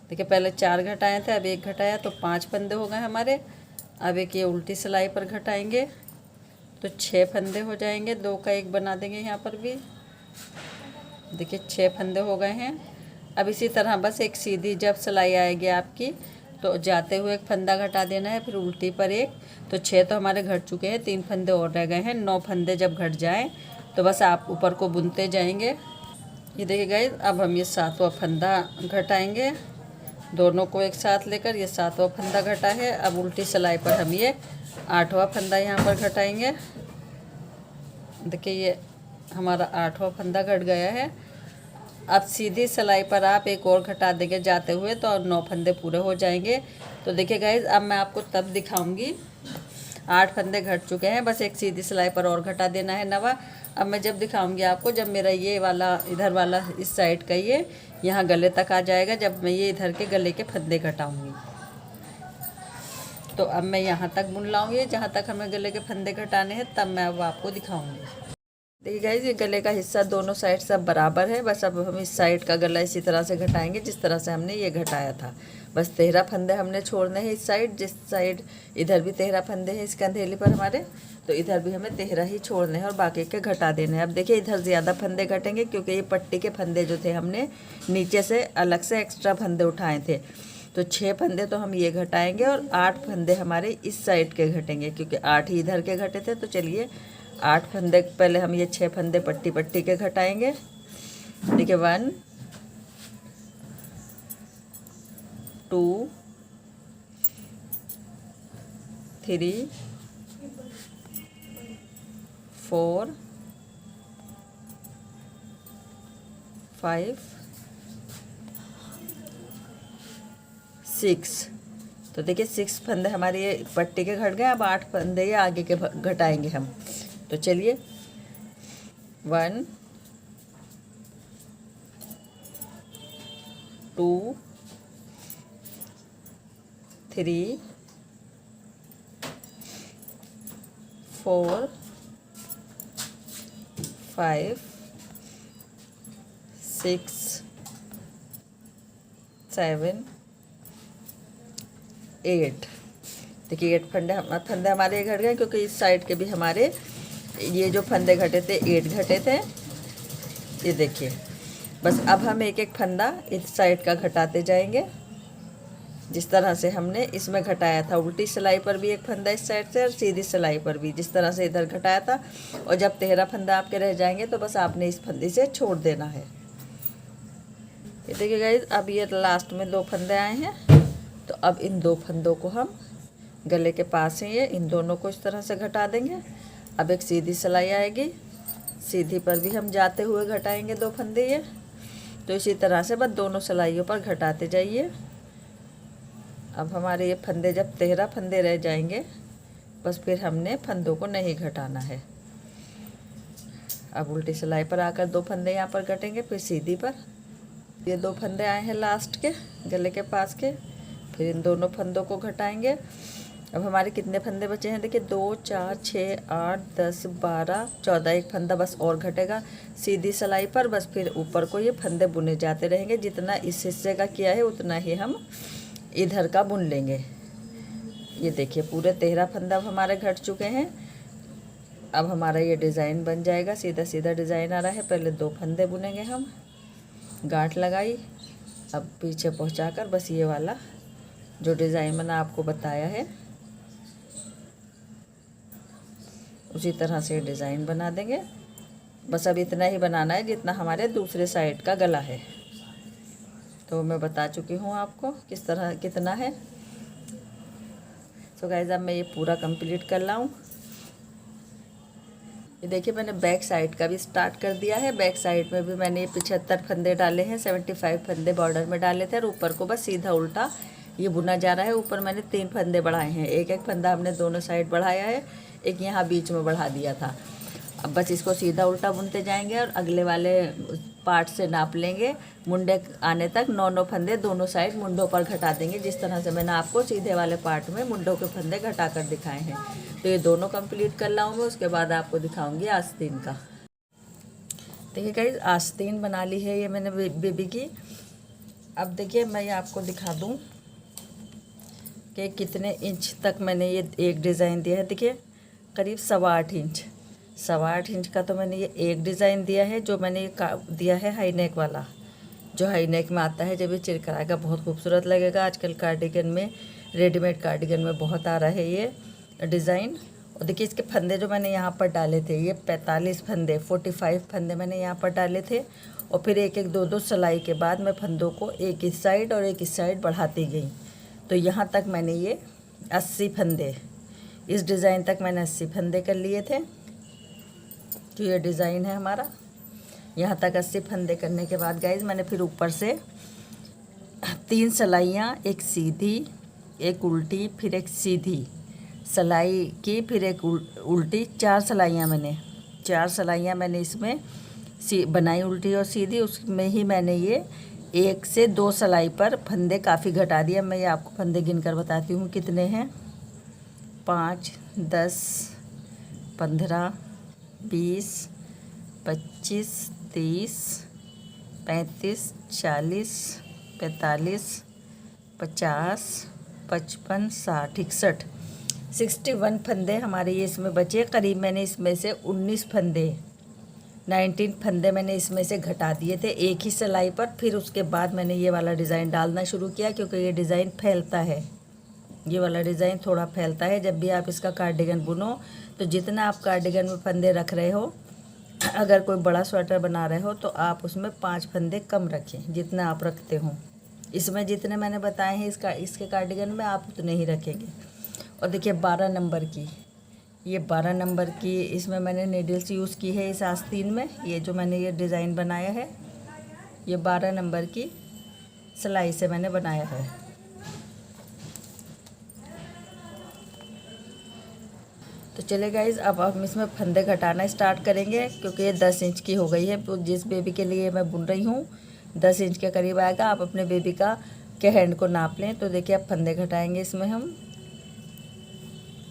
देखिए पहले 4 घटाए थे, अब 1 घटाया तो 5 फंदे हो गए हमारे। अब एक ये उल्टी सिलाई पर घटाएंगे तो 6 फंदे हो जाएंगे, 2 का 1 बना देंगे यहाँ पर भी। देखिए 6 फंदे हो गए हैं। अब इसी तरह बस एक सीधी जब सिलाई आएगी आपकी तो जाते हुए एक फंदा घटा देना है, फिर उल्टी पर एक। तो 6 तो हमारे घट चुके हैं, 3 फंदे और रह गए हैं। 9 फंदे जब घट जाएं तो बस आप ऊपर को बुनते जाएंगे। ये देखिए गाइस अब हम ये 7वां फंदा घटाएंगे, दोनों को एक साथ लेकर। ये 7वां फंदा घटा है। अब उल्टी सिलाई पर हम ये 8वां फंदा यहाँ पर घटाएंगे। देखिए ये हमारा 8वां फंदा घट गया है। अब सीधी सिलाई पर आप एक और घटा देंगे जाते हुए तो 9 फंदे पूरे हो जाएंगे। तो देखिए गाइज अब मैं आपको तब दिखाऊंगी। 8 फंदे घट चुके हैं, बस एक सीधी सिलाई पर और घटा देना है 9वां। अब मैं जब दिखाऊंगी आपको जब मेरा ये वाला इधर वाला इस साइड का ये यहाँ गले तक आ जाएगा, जब मैं ये इधर के गले के फंदे घटाऊंगी। तो अब मैं यहाँ तक बुन लाऊंगी जहाँ तक हमें गले के फंदे घटाने हैं, तब मैं अब आपको दिखाऊंगी। देखिए गाइस ये गले का हिस्सा दोनों साइड सब बराबर है। बस अब हम इस साइड का गला इसी तरह से घटाएंगे जिस तरह से हमने ये घटाया था। बस 13 फंदे हमने छोड़ने हैं इस साइड, जिस साइड इधर भी 13 फंदे हैं इस कंधेली पर हमारे, तो इधर भी हमें 13 ही छोड़ने हैं और बाकी के घटा देने हैं। अब देखिए इधर ज़्यादा फंदे घटेंगे क्योंकि ये पट्टी के फंदे जो थे हमने नीचे से अलग से एक्स्ट्रा फंदे उठाए थे। तो 6 फंदे तो हम ये घटाएंगे और 8 फंदे हमारे इस साइड के घटेंगे, क्योंकि 8 ही इधर के घटे थे। तो चलिए 8 फंदे पहले हम ये 6 फंदे पट्टी पट्टी के घटाएंगे। देखिए 1 2 3 4 5 6। तो देखिए 6 फंदे हमारे ये पट्टी के घट गए। अब 8 फंदे ये आगे के घटाएंगे हम। तो चलिए 1 2 3 4 5 6 7 8। देखिए 8 फंदे हमारे घट गए, क्योंकि इस साइड के भी हमारे ये जो फंदे घटे थे 8 घटे थे। ये देखिए बस अब हम एक एक फंदा इस साइड का घटाते जाएंगे जिस तरह से हमने इसमें घटाया था। उल्टी सिलाई पर भी एक फंदा इस साइड से और सीधी सिलाई पर भी जिस तरह से इधर घटाया था। और जब 13 फंदा आपके रह जाएंगे तो बस आपने इस फंदे से छोड़ देना है। ये देखिए गाइस अब ये लास्ट में 2 फंदे आए हैं। तो अब इन 2 फंदों को हम गले के पास है ये, इन दोनों को इस तरह से घटा देंगे। अब एक सीधी सिलाई आएगी, सीधी पर भी हम जाते हुए घटाएंगे 2 फंदे ये। तो इसी तरह से बस दोनों सिलाइयों पर घटाते जाइए। अब हमारे ये फंदे जब 13 फंदे रह जाएंगे, बस फिर हमने फंदों को नहीं घटाना है। अब उल्टी सिलाई पर आकर 2 फंदे यहाँ पर घटेंगे, फिर सीधी पर ये 2 फंदे आए हैं लास्ट के गले के पास के, फिर इन दोनों फंदों को घटाएंगे। अब हमारे कितने फंदे बचे हैं देखिए, 2 4 6 8 10 12 14, एक फंदा बस और घटेगा सीधी सिलाई पर। बस फिर ऊपर को ये फंदे बुने जाते रहेंगे। जितना इस हिस्से का किया है उतना ही हम इधर का बुन लेंगे। ये देखिए पूरे 13 फंदा अब हमारे घट चुके हैं। अब हमारा ये डिज़ाइन बन जाएगा, सीधा सीधा डिज़ाइन आ रहा है। पहले 2 फंदे बुनेंगे हम, गांठ लगाई, अब पीछे पहुंचाकर बस ये वाला जो डिज़ाइन मैंने आपको बताया है उसी तरह से डिज़ाइन बना देंगे। बस अब इतना ही बनाना है जितना हमारे दूसरे साइड का गला है। तो मैं बता चुकी हूँ आपको किस तरह कितना है। तो गाइस अब मैं ये पूरा कंप्लीट कर लाऊँ। ये देखिए मैंने बैक साइड का भी स्टार्ट कर दिया है। बैक साइड में भी मैंने 75 फंदे डाले हैं, 75 फंदे बॉर्डर में डाले थे और ऊपर को बस सीधा उल्टा ये बुना जा रहा है। ऊपर मैंने 3 फंदे बढ़ाए हैं, एक एक फंदा हमने दोनों साइड बढ़ाया है, एक यहाँ बीच में बढ़ा दिया था। अब बस इसको सीधा उल्टा बुनते जाएंगे और अगले वाले पार्ट से नाप लेंगे मुंडे आने तक। 9 फंदे दोनों साइड मुंडों पर घटा देंगे, जिस तरह से मैंने आपको सीधे वाले पार्ट में मुंडों के फंदे घटा कर दिखाए हैं। तो ये दोनों कंप्लीट कर लाऊंगा, उसके बाद आपको दिखाऊंगी आस्तीन का। देखिए गाइस आस्तीन बना ली है ये मैंने बेबी की। अब देखिए मैं ये आपको दिखा दूँ कि कितने इंच तक मैंने ये एक डिज़ाइन दिया है। देखिए करीब 8.25 इंच, 8.25 इंच का तो मैंने ये एक डिज़ाइन दिया है। जो मैंने ये दिया है हाई नेक वाला, जो हाई नेक में आता है, जब ये चिरकराएगा बहुत खूबसूरत लगेगा। आजकल कार्डिगन में, रेडीमेड कार्डिगन में बहुत आ रहा है ये डिज़ाइन। और देखिए इसके फंदे जो मैंने यहाँ पर डाले थे, ये 45 फंदे 45 फंदे मैंने यहाँ पर डाले थे। और फिर एक एक 2 सिलाई के बाद मैं फंदों को एक इस साइड और एक इस साइड बढ़ाती गई। तो यहाँ तक मैंने ये 80 फंदे, इस डिज़ाइन तक मैंने 80 फंदे कर लिए थे। जो ये डिज़ाइन है हमारा, यहाँ तक 80 फंदे करने के बाद गाइज मैंने फिर ऊपर से 3 सिलाइयाँ, एक सीधी एक उल्टी फिर एक सीधी सिलाई की, फिर एक उल्टी, 4 सिलाइयाँ मैंने 4 सिलाइयाँ मैंने इसमें बनाई उल्टी और सीधी। उसमें ही मैंने ये 1 से 2 सिलाई पर फंदे काफ़ी घटा दिया। मैं ये आपको फंदे गिन कर बताती हूँ कितने हैं। 5 10 15 20 25 30 35 40 45 50 55 60 61 61 फंदे हमारे ये इसमें बचे। करीब मैंने इसमें से 19 फंदे 19 फंदे मैंने इसमें से घटा दिए थे एक ही सिलाई पर। फिर उसके बाद मैंने ये वाला डिज़ाइन डालना शुरू किया, क्योंकि ये डिज़ाइन फैलता है, ये वाला डिज़ाइन थोड़ा फैलता है। जब भी आप इसका कार्डिगन बुनो तो जितना आप कार्डिगन में फंदे रख रहे हो, अगर कोई बड़ा स्वेटर बना रहे हो तो आप उसमें 5 फंदे कम रखें जितना आप रखते हो। इसमें जितने मैंने बताए हैं इसके कार्डिगन में आप उतने ही रखेंगे। और देखिए 12 नंबर की, ये 12 नंबर की इसमें मैंने नीडल्स यूज़ की है इस आस्तीन में। ये जो मैंने ये डिज़ाइन बनाया है ये 12 नंबर की सिलाई से मैंने बनाया है। तो चले गाइज अब हम इसमें फंदे घटाना स्टार्ट करेंगे, क्योंकि ये 10 इंच की हो गई है। तो जिस बेबी के लिए मैं बुन रही हूँ 10 इंच के करीब आएगा। आप अपने बेबी का के हैंड को नाप लें। तो देखिए अब फंदे घटाएंगे इसमें हम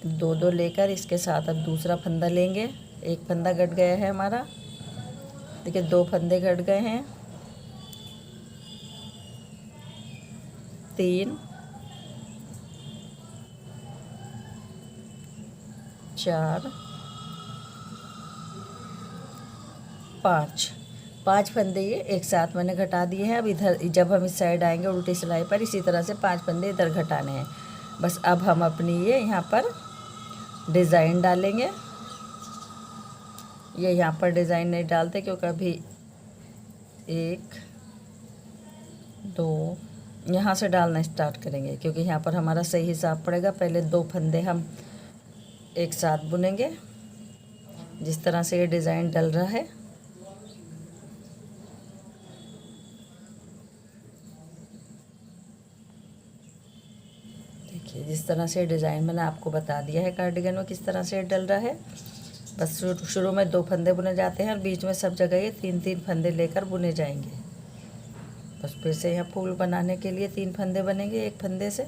2 लेकर, इसके साथ अब दूसरा फंदा लेंगे। एक फंदा घट गया है हमारा, देखिए 2 फंदे घट गए हैं, 3 4 5 फंदे ये एक साथ मैंने घटा दिए हैं। अब इधर जब हम इस साइड आएंगे उल्टी सिलाई पर, इसी तरह से 5 फंदे इधर घटाने हैं। बस अब हम अपनी ये यहाँ पर डिज़ाइन डालेंगे। ये यहाँ पर डिज़ाइन नहीं डालते, क्योंकि अभी 1 2 यहाँ से डालना स्टार्ट करेंगे, क्योंकि यहाँ पर हमारा सही हिसाब पड़ेगा। पहले 2 फंदे हम एक साथ बुनेंगे, जिस तरह से ये डिज़ाइन डल रहा है। देखिए जिस तरह से डिज़ाइन मैंने आपको बता दिया है कार्डिगन में किस तरह से डल रहा है। बस शुरू में 2 फंदे बुने जाते हैं और बीच में सब जगह ये 3-3 फंदे लेकर बुने जाएंगे। बस फिर से यहाँ फूल बनाने के लिए 3 फंदे बनेंगे। एक फंदे से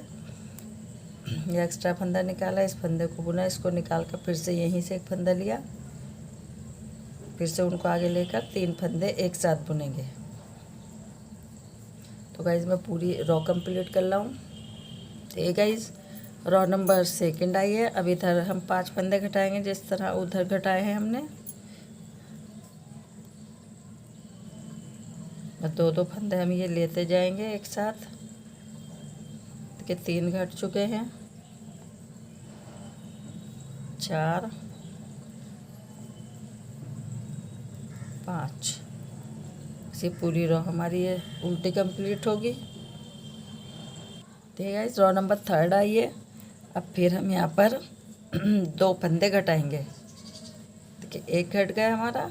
ये एक्स्ट्रा फंदा निकाला, इस फंदे को बुना, इसको निकाल कर फिर से यहीं से एक फंदा लिया, फिर से उनको आगे लेकर 3 फंदे एक साथ बुनेंगे। तो गाइज मैं पूरी रॉ कंप्लीट कर रहा हूँ। तो ये गाइज रॉ नंबर 2 आई है। अब इधर हम 5 फंदे घटाएंगे, जिस तरह उधर घटाए हैं हमने। 2-2 फंदे हम ये लेते जाएंगे एक साथ। देखिए 3 घट चुके हैं, 4, 5। इसी पूरी रॉ हमारी ये उल्टी कंप्लीट होगी। ठीक है, इस रॉ नंबर 3 आई है। अब फिर हम यहाँ पर 2 फंदे घटाएंगे। देखिए एक घट गया हमारा,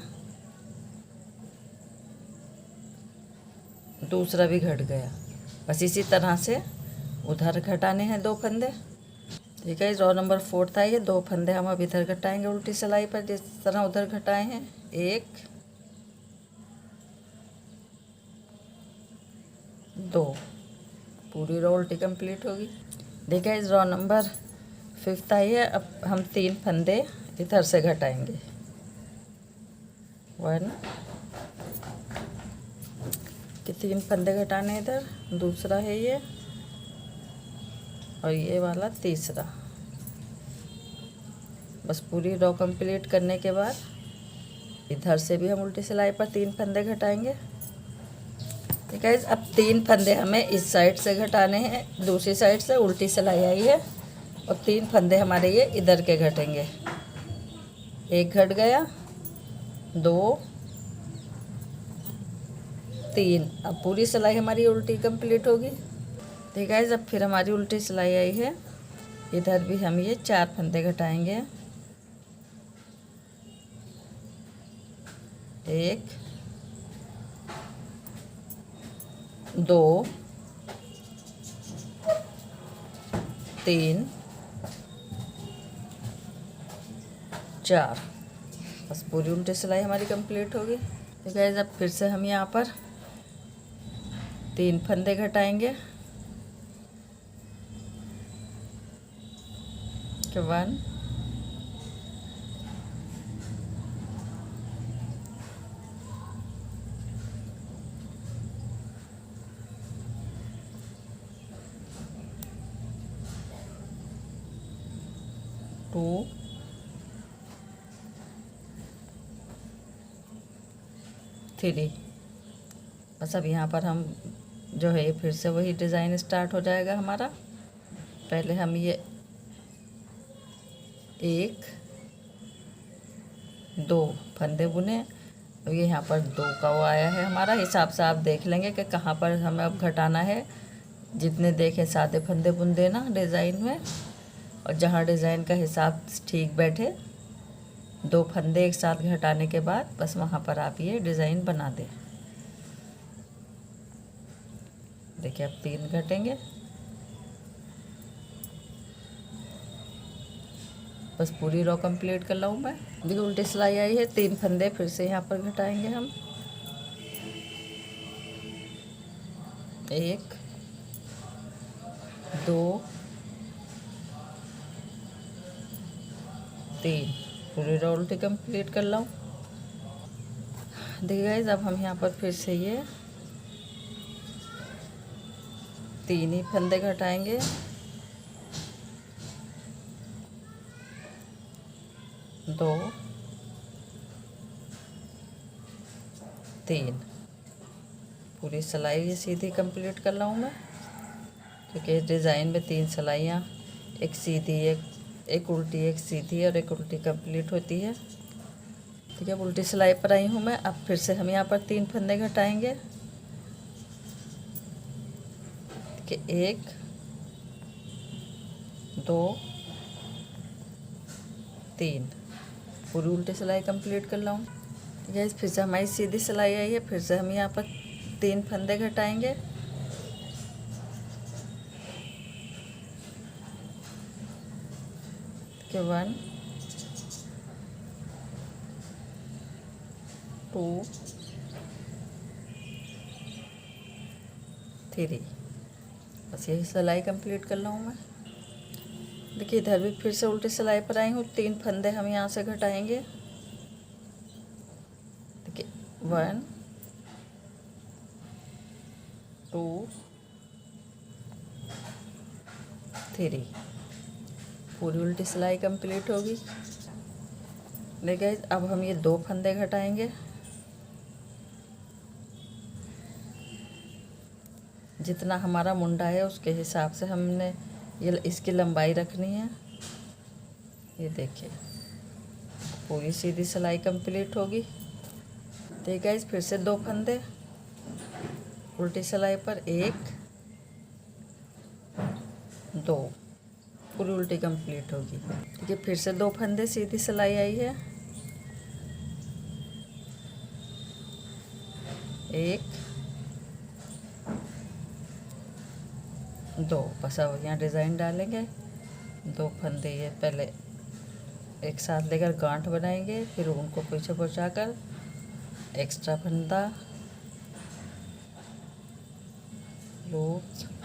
दूसरा भी घट गया। बस इसी तरह से उधर घटाने हैं 2 फंदे। ठीक है, रॉ नंबर 4 था ये। 2 फंदे हम अब इधर घटाएंगे उल्टी सिलाई पर, जिस तरह उधर घटाए हैं। 1, 2, पूरी रॉ उल्टी कंप्लीट होगी। देखिए इस रॉ नंबर 5 आई है। अब हम 3 फंदे इधर से घटाएंगे। 1 के 3 फंदे घटाने इधर, दूसरा है ये, और ये वाला तीसरा। बस पूरी रॉ कंप्लीट करने के बाद इधर से भी हम उल्टी सिलाई पर 3 फंदे घटाएंगे। ठीक है, अब 3 फंदे हमें इस साइड से घटाने हैं, दूसरी साइड से उल्टी सिलाई आई है, और 3 फंदे हमारे ये इधर के घटेंगे। 1 घट गया, 2, 3। अब पूरी सिलाई हमारी उल्टी कंप्लीट होगी। ठीक है, जब फिर हमारी उल्टी सिलाई आई है, इधर भी हम ये 4 फंदे घटाएंगे। 1, 2, 3, 4। बस पूरी उल्टी सिलाई हमारी कंप्लीट होगी। ठीक है, जब फिर से हम यहाँ पर 3 फंदे घटाएंगे। 1, 2, 3। बस अब यहाँ पर हम जो है फिर से वही डिज़ाइन स्टार्ट हो जाएगा हमारा। पहले हम ये 1, 2 फंदे बुने, और ये यहाँ पर 2 का वो आया है हमारा। हिसाब से आप देख लेंगे कि कहाँ पर हमें अब घटाना है। जितने देखे सादे फंदे बुन देना डिज़ाइन में, और जहाँ डिज़ाइन का हिसाब ठीक बैठे 2 फंदे एक साथ घटाने के बाद बस वहाँ पर आप ये डिज़ाइन बना दें। देखिए अब 3 घटेंगे। बस पूरी रॉ कंप्लीट कर लाऊँ मैं। देखिए उल्टी सिलाई आई है, 3 फंदे फिर से यहाँ पर घटाएंगे हम। 1, 2, 3। पूरी रॉ उल्टी कंप्लीट कर लाऊँ। देखिए गाइस अब हम यहाँ पर फिर से ये 3 ही फंदे घटाएंगे। 2, 3। पूरी सिलाई ये सीधी कंप्लीट कर लाऊँ मैं, क्योंकि इस डिज़ाइन में 3 सिलाइयाँ, एक सीधी, एक उल्टी, एक सीधी और एक उल्टी कंप्लीट होती है। ठीक है, उल्टी सिलाई पर आई हूँ मैं। अब फिर से हम यहाँ पर 3 फंदे घटाएंगे। कि 1 2 3 पूरी उल्टी सिलाई कंप्लीट कर लाऊँ। गाइस फिर से हमारी सीधी सिलाई आई है, फिर से हम यहाँ पर 3 फंदे घटाएंगे। कि 1 2 3 बस यही सिलाई कंप्लीट कर लूँ मैं। देखिए इधर भी फिर से उल्टी सिलाई पर आई हूँ, 3 फंदे हम यहाँ से घटाएंगे। देखिए 1 2 3 पूरी उल्टी सिलाई कंप्लीट होगी। देखिए अब हम ये 2 फंदे घटाएंगे। जितना हमारा मुंडा है उसके हिसाब से हमने ये इसकी लंबाई रखनी है। ये देखिए पूरी सीधी सिलाई कंप्लीट होगी। ठीक है, फिर से 2 फंदे उल्टी सिलाई पर 1 2 पूरी उल्टी कंप्लीट होगी। ठीक है, फिर से 2 फंदे सीधी सिलाई आई है। 1 2 बस अब यहाँ डिज़ाइन डालेंगे। 2 फंदे ये पहले एक साथ लेकर गांठ बनाएंगे, फिर उनको पीछे पहुँचाकर एक्स्ट्रा फंदा लूप,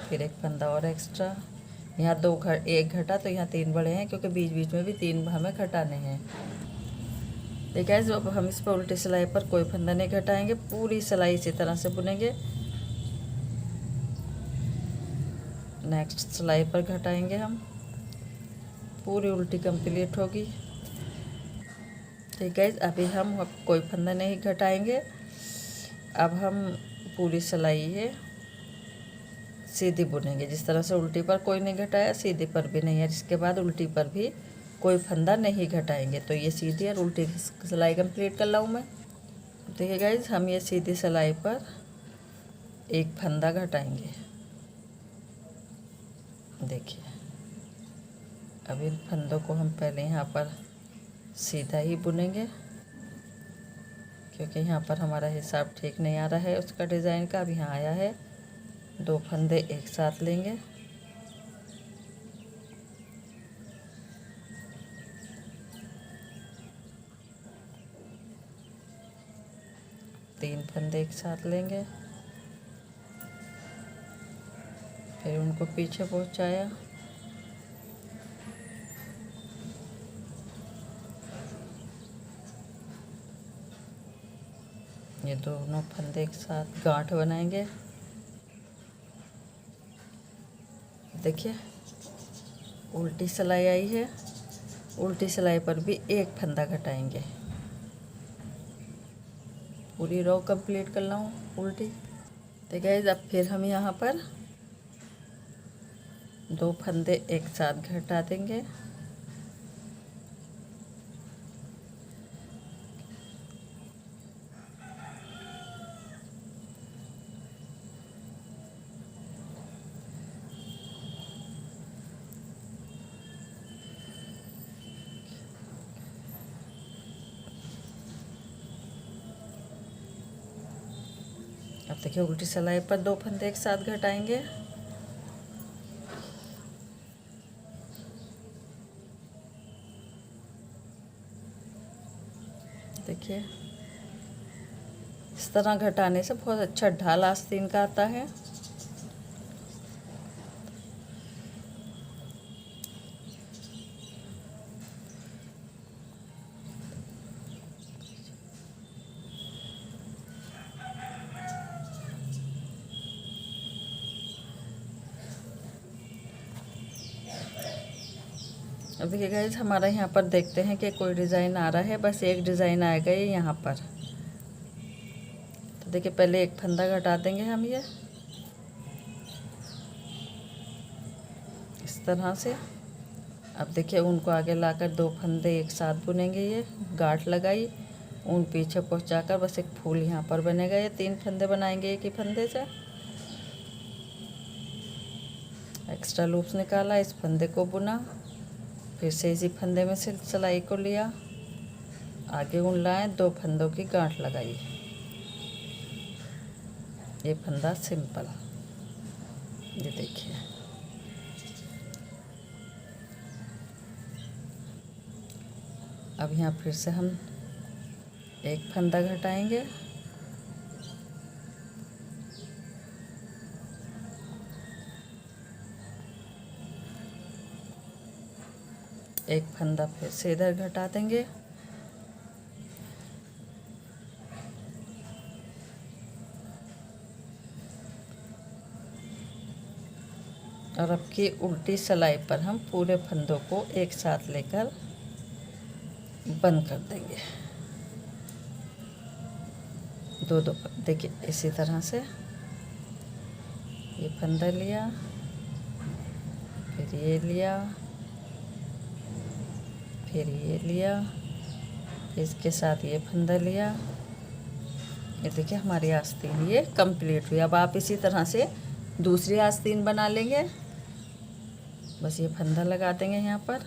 फिर एक फंदा और एक्स्ट्रा। यहाँ 1 घटा तो यहाँ 3 बड़े हैं, क्योंकि बीच बीच में भी 3 हमें घटाने हैं। ठीक है, अब हम इस पर उल्टी सिलाई पर कोई फंदा नहीं घटाएंगे, पूरी सिलाई इसी तरह से बुनेंगे। नेक्स्ट सिलाई पर घटाएंगे हम, पूरी उल्टी कंप्लीट होगी। ठीक है, अभी हम अब कोई फंदा नहीं घटाएंगे। अब हम पूरी सिलाई है सीधी बुनेंगे, जिस तरह से उल्टी पर कोई नहीं घटाया सीधी पर भी नहीं है। इसके बाद उल्टी पर भी कोई फंदा नहीं घटाएंगे। तो ये सीधी और उल्टी सिलाई कंप्लीट कर लाऊँ मैं। देखिए गाइज, हम ये सीधी सिलाई पर एक फंदा घटाएंगे। देखिए अब इन फंदों को हम पहले यहाँ पर सीधा ही बुनेंगे, क्योंकि यहाँ पर हमारा हिसाब ठीक नहीं आ रहा है उसका डिज़ाइन का। अब यहाँ आया है, 2 फंदे एक साथ लेंगे। तीन फंदे एक साथ लेंगे, फिर उनको पीछे पहुँचाया। ये दोनों फंदे एक साथ गांठ बनाएंगे। देखिए उल्टी सिलाई आई है, उल्टी सिलाई पर भी एक फंदा घटाएंगे। पूरी रो कंप्लीट कर लाऊं उल्टी। तो गाइस अब फिर हम यहाँ पर 2 फंदे एक साथ घटा देंगे। अब देखिए उल्टी सिलाई पर 2 फंदे एक साथ घटाएंगे। देखिए इस तरह घटाने से बहुत अच्छा ढाल आस्तीन का आता है। अब देखिए गाइस, हमारा यहाँ पर देखते हैं कि कोई डिज़ाइन आ रहा है। बस एक डिज़ाइन आएगा ये यहाँ पर। तो देखिए पहले एक फंदा घटा देंगे हम ये इस तरह से। अब देखिए उनको आगे लाकर 2 फंदे एक साथ बुनेंगे। ये गांठ लगाई, ऊन पीछे पहुँचाकर बस एक फूल यहाँ पर बनेगा। ये 3 फंदे बनाएंगे एक ही फंदे से। एक्स्ट्रा लूप्स निकाला, इस फंदे को बुना, फिर से इसी फंदे में से सिलाई को लिया, आगे उन लाए, 2 फंदों की गांठ लगाई। ये फंदा सिंपल, ये देखिए। अब यहाँ फिर से हम एक फंदा घटाएंगे, एक फंदा फिर से इधर घटा देंगे, और अब की उल्टी सिलाई पर हम पूरे फंदों को एक साथ लेकर बंद कर देंगे। दो देखिए इसी तरह से ये फंदा लिया, फिर ये लिया, फिर ये लिया, फिर इसके साथ ये फंदा लिया। ये देखिए हमारी आस्तीन ये कंप्लीट हुई। अब आप इसी तरह से दूसरी आस्तीन बना लेंगे। बस ये फंदा लगा देंगे यहाँ पर,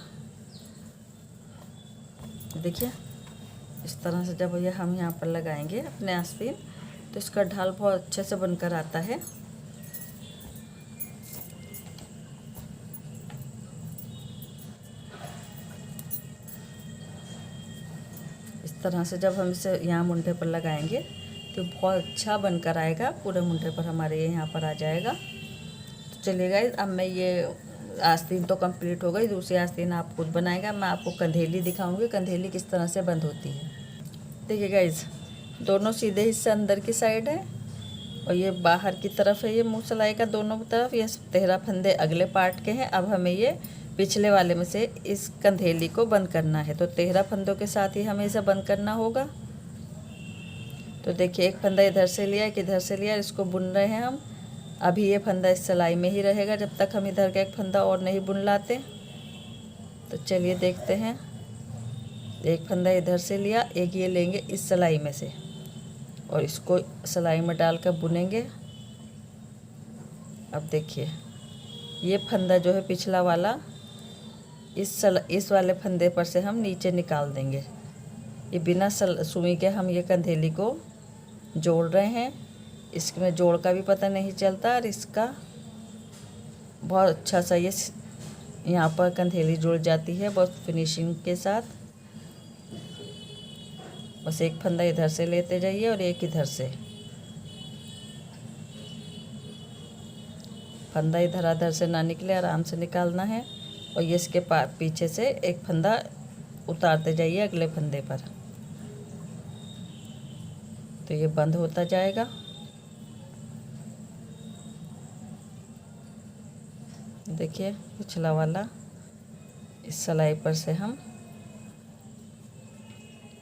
देखिए इस तरह से। जब ये हम यहाँ पर लगाएंगे अपने आस्तीन तो इसका ढाल बहुत अच्छे से बनकर आता है। इस तरह से जब हम इसे यहाँ मुंडे पर लगाएंगे तो बहुत अच्छा बनकर आएगा, पूरे मुंडे पर हमारे ये यहाँ पर आ जाएगा। तो चलिए गाइस, अब मैं ये आस्तीन तो कंप्लीट हो गई, दूसरी आस्तीन आप खुद बनाएगा। मैं आपको कंधेली दिखाऊंगी, कंधेली किस तरह से बंद होती है। देखिए गाइस, दोनों सीधे हिस्से अंदर की साइड है और ये बाहर की तरफ है। ये मुँह सिलाई का दोनों तरफ ये 13 फंदे अगले पार्ट के हैं। अब हमें ये पिछले वाले में से इस कंधेली को बंद करना है, तो 13 फंदों के साथ ही हमें इसे बंद करना होगा। तो देखिए एक फंदा इधर से लिया, एक इधर से लिया, इसको बुन रहे हैं हम। अभी ये फंदा इस सिलाई में ही रहेगा जब तक हम इधर का एक फंदा और नहीं बुन लाते। तो चलिए देखते हैं। एक फंदा इधर से लिया, एक ये लेंगे इस सिलाई में से और इसको सिलाई में डालकर बुनेंगे। अब देखिए ये फंदा जो है पिछला वाला, इस वाले फंदे पर से हम नीचे निकाल देंगे। ये बिना सुई के हम ये कंधेली को जोड़ रहे हैं। इसमें जोड़ का भी पता नहीं चलता और इसका बहुत अच्छा सा ये यहाँ पर कंधेली जुड़ जाती है बहुत फिनिशिंग के साथ। बस एक फंदा इधर से लेते जाइए और एक इधर से। फंदा इधर उधर से ना निकले, आराम से निकालना है। और ये इसके पीछे से एक फंदा उतारते जाइए अगले फंदे पर, तो ये बंद होता जाएगा। देखिए पिछला वाला इस सिलाई पर से हम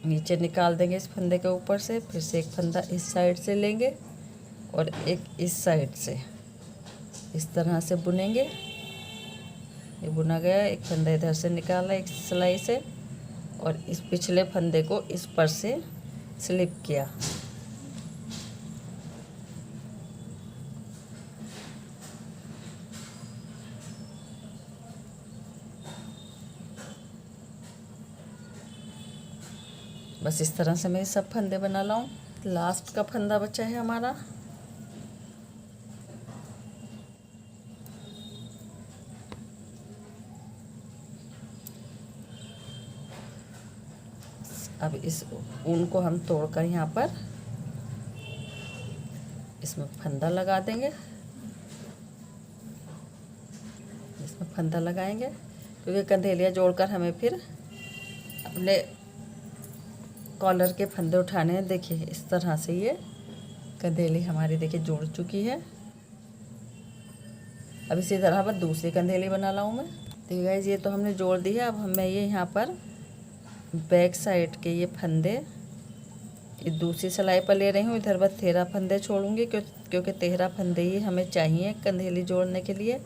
नीचे निकाल देंगे इस फंदे के ऊपर से। फिर से एक फंदा इस साइड से लेंगे और एक इस साइड से इस तरह से बुनेंगे। ये बुना गया। एक फंदा इधर से निकाला एक सिलाई से और इस पिछले फंदे को इस पर से स्लिप किया। बस इस तरह से मैं सब फंदे बना लाऊं। लास्ट का फंदा बचा है हमारा। अब इस ऊन को हम तोड़कर यहाँ पर इसमें फंदा लगा देंगे। इसमें फंदा लगाएंगे क्योंकि कंधेलियाँ जोड़कर हमें फिर अपने कॉलर के फंदे उठाने हैं। देखिए इस तरह से ये कंधेली हमारी देखिए जुड़ चुकी है। अब इसी तरह पर दूसरी कंधेली बना लाऊं मैं। देखिए गाइस, ये तो हमने जोड़ दी है। अब मैं ये यहाँ पर बैक साइड के ये फंदे ये दूसरी सिलाई पर ले रही हूँ। इधर बस 13 फंदे छोड़ूंगी क्योंकि 13 फंदे ही हमें चाहिए कंधेली जोड़ने के लिए।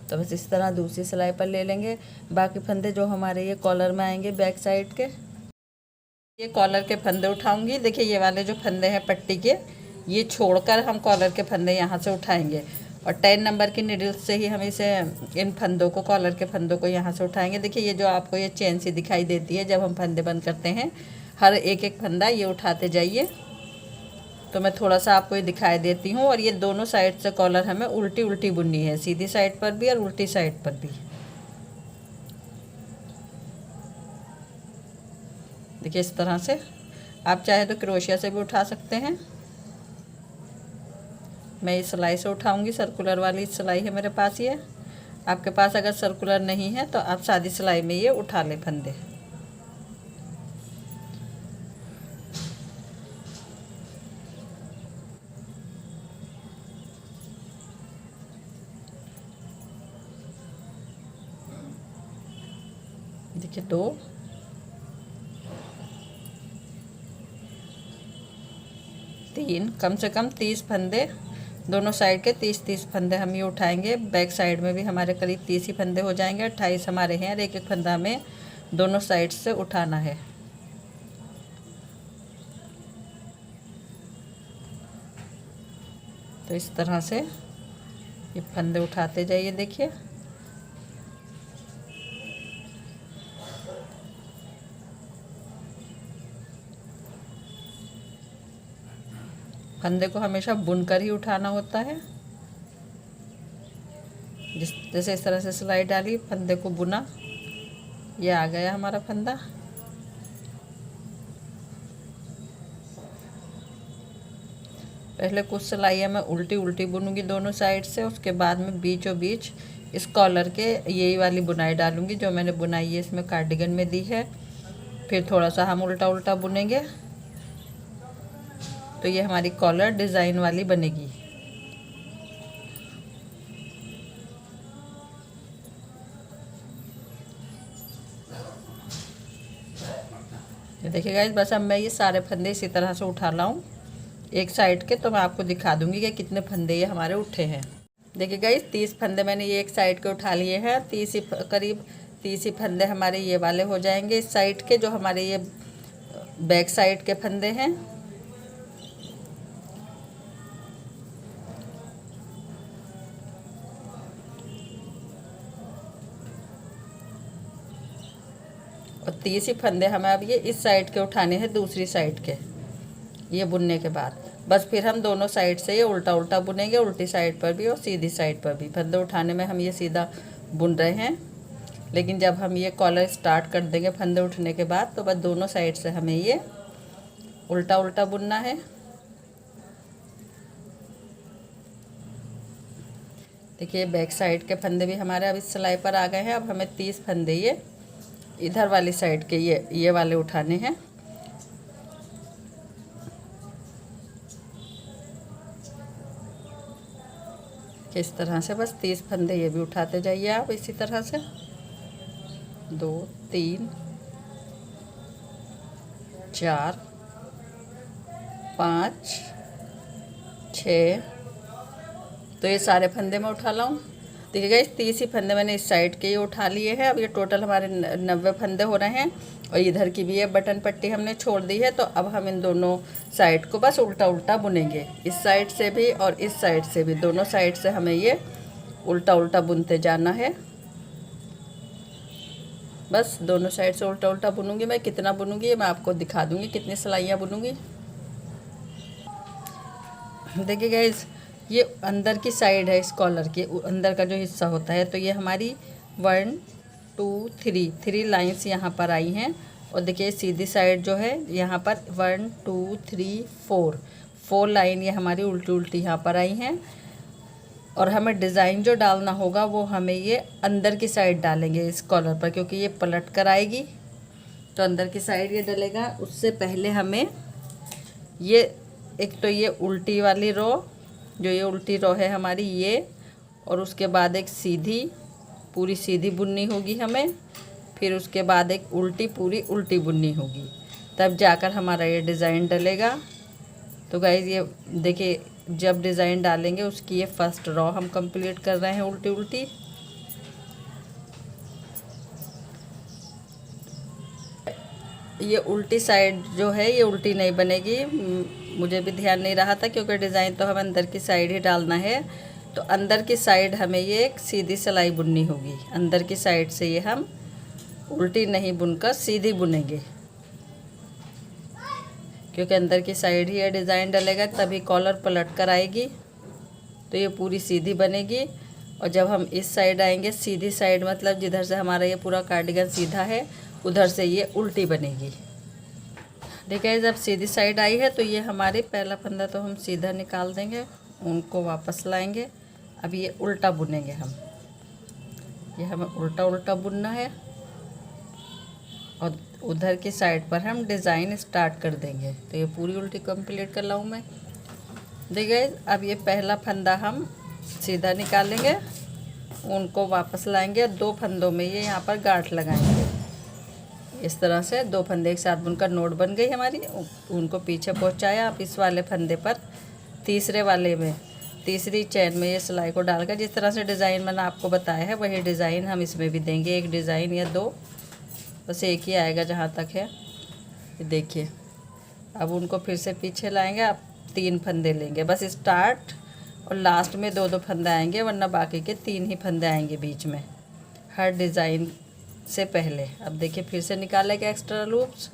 तो बस इस तरह दूसरी सिलाई पर ले लेंगे। बाकी फंदे जो हमारे ये कॉलर में आएंगे बैक साइड के, ये कॉलर के फंदे उठाऊंगी। देखिए ये वाले जो फंदे हैं पट्टी के, ये छोड़कर हम कॉलर के फंदे यहाँ से उठाएंगे और 10 नंबर की नीडल्स से ही हम इसे इन फंदों को, कॉलर के फंदों को यहाँ से उठाएंगे। देखिए ये जो आपको ये चेन सी दिखाई देती है जब हम फंदे बंद करते हैं, हर एक एक फंदा ये उठाते जाइए। तो मैं थोड़ा सा आपको ये दिखाई देती हूँ। और ये दोनों साइड से कॉलर हमें उल्टी उल्टी बुननी है, सीधी साइड पर भी और उल्टी साइड पर भी। देखिए इस तरह से आप चाहे तो क्रोशिया से भी उठा सकते हैं। मैं इस सिलाई से उठाऊंगी, सर्कुलर वाली सिलाई है मेरे पास ये। आपके पास अगर सर्कुलर नहीं है तो आप सादी सिलाई में ये उठा लें फंदे। देखिए 2, 3, कम से कम 30 फंदे, दोनों साइड के 30-30 फंदे हम ये उठाएंगे। बैक साइड में भी हमारे करीब 30 ही फंदे हो जाएंगे। 28 हमारे हैं और एक एक फंदा हमें दोनों साइड से उठाना है। तो इस तरह से ये फंदे उठाते जाइए। देखिए फंदे को हमेशा बुनकर ही उठाना होता है। जैसे इस तरह से सिलाई डाली, फंदे को बुना, ये आ गया हमारा फंदा। पहले कुछ सिलाइयाँ मैं उल्टी उल्टी बुनूंगी दोनों साइड से, उसके बाद में बीचों बीच इस कॉलर के यही वाली बुनाई डालूंगी जो मैंने बुनाई है इसमें कार्डिगन में दी है। फिर थोड़ा सा हम उल्टा उल्टा बुनेंगे तो ये हमारी कॉलर डिज़ाइन वाली बनेगी। ये देखिए गाइस, बस अब मैं ये सारे फंदे इसी तरह से उठा लाऊं एक साइड के, तो मैं आपको दिखा दूंगी कि कितने फंदे ये हमारे उठे हैं। देखिए गाइस 30 फंदे मैंने ये एक साइड के उठा लिए हैं। 30 ही करीब 30 ही फंदे हमारे ये वाले हो जाएंगे इस साइड के, जो हमारे ये बैक साइड के फंदे हैं। और 30 ही फंदे हमें अब ये इस साइड के उठाने हैं, दूसरी साइड के। ये बुनने के बाद बस फिर हम दोनों साइड से ये उल्टा उल्टा बुनेंगे, उल्टी साइड पर भी और सीधी साइड पर भी। फंदे उठाने में हम ये सीधा बुन रहे हैं, लेकिन जब हम ये कॉलर स्टार्ट कर देंगे फंदे उठने के बाद, तो बस दोनों साइड से हमें ये उल्टा उल्टा बुनना है। देखिए बैक साइड के फंदे भी हमारे अब इस सिलाई पर आ गए हैं। अब हमें 30 फंदे ये इधर वाली साइड के ये वाले उठाने हैं। इस तरह से बस 30 फंदे ये भी उठाते जाइए आप इसी तरह से। 2, 3, 4, 5, 6, तो ये सारे फंदे मैं उठा लाऊं। देखिए गाइस 30 ही फंदे मैंने इस साइड के ये उठा लिए हैं। अब ये टोटल हमारे 90 फंदे हो रहे हैं। और इधर की भी ये बटन पट्टी हमने छोड़ दी है। तो अब हम इन दोनों साइड को बस उल्टा उल्टा बुनेंगे, इस साइड से भी और इस साइड से भी। दोनों साइड से हमें ये उल्टा उल्टा बुनते जाना है। बस दोनों साइड से उल्टा उल्टा बुनूंगी। मैं कितना बुनूंगी ये मैं आपको दिखा दूंगी, कितनी सिलाइयाँ बुनूंगी। देखिए गाइस ये अंदर की साइड है, इस कॉलर के अंदर का जो हिस्सा होता है। तो ये हमारी 1 2 3 लाइंस यहाँ पर आई हैं। और देखिए सीधी साइड जो है यहाँ पर 1 2 3 4 लाइन ये हमारी उल्टी उल्टी यहाँ पर आई हैं। और हमें डिज़ाइन जो डालना होगा वो हमें ये अंदर की साइड डालेंगे इस कॉलर पर, क्योंकि ये पलट कर आएगी तो अंदर की साइड ये डलेगा। उससे पहले हमें ये एक तो ये उल्टी वाली रो, जो ये उल्टी रो है हमारी ये, और उसके बाद एक सीधी पूरी सीधी बुननी होगी हमें। फिर उसके बाद एक उल्टी पूरी उल्टी बुननी होगी, तब जाकर हमारा ये डिज़ाइन डलेगा। तो गाइस ये देखिए जब डिज़ाइन डालेंगे उसकी ये फर्स्ट रो हम कंप्लीट कर रहे हैं उल्टी उल्टी। ये उल्टी साइड जो है ये उल्टी नहीं बनेगी, मुझे भी ध्यान नहीं रहा था क्योंकि डिज़ाइन तो हमें अंदर की साइड ही डालना है। तो अंदर की साइड हमें ये एक सीधी सिलाई बुननी होगी। अंदर की साइड से ये हम उल्टी नहीं बुनकर सीधी बुनेंगे, क्योंकि अंदर की साइड ही ये डिज़ाइन डलेगा, तभी कॉलर पलट कर आएगी तो ये पूरी सीधी बनेगी। और जब हम इस साइड आएंगे, सीधी साइड मतलब जिधर से हमारा ये पूरा कार्डिगन सीधा है उधर से ये उल्टी बनेगी। देखिए जब सीधी साइड आई है तो ये हमारे पहला फंदा तो हम सीधा निकाल देंगे, उनको वापस लाएंगे। अब ये उल्टा बुनेंगे हम, ये हमें उल्टा उल्टा बुनना है और उधर की साइड पर हम डिज़ाइन स्टार्ट कर देंगे। तो ये पूरी उल्टी कंप्लीट कर लाऊँ मैं। देखिए अब ये पहला फंदा हम सीधा निकालेंगे, उनको वापस लाएंगे, 2 फंदों में ये यहाँ पर गांठ लगाएंगे। इस तरह से 2 फंदे एक साथ बुनकर नोट बन गई हमारी। उनको पीछे पहुँचाया। अब इस वाले फंदे पर तीसरे वाले में तीसरी चैन में ये सिलाई को डालकर जिस तरह से डिज़ाइन मैंने आपको बताया है वही डिज़ाइन हम इसमें भी देंगे। एक डिज़ाइन या 2, बस एक ही आएगा जहाँ तक है। देखिए अब उनको फिर से पीछे लाएंगे। अब 3 फंदे लेंगे, बस स्टार्ट और लास्ट में 2-2 फंदे आएंगे, वरना बाकी के 3 ही फंदे आएंगे बीच में हर डिज़ाइन से पहले। अब देखिए फिर से निकालेंगे एक्स्ट्रा लूप्स,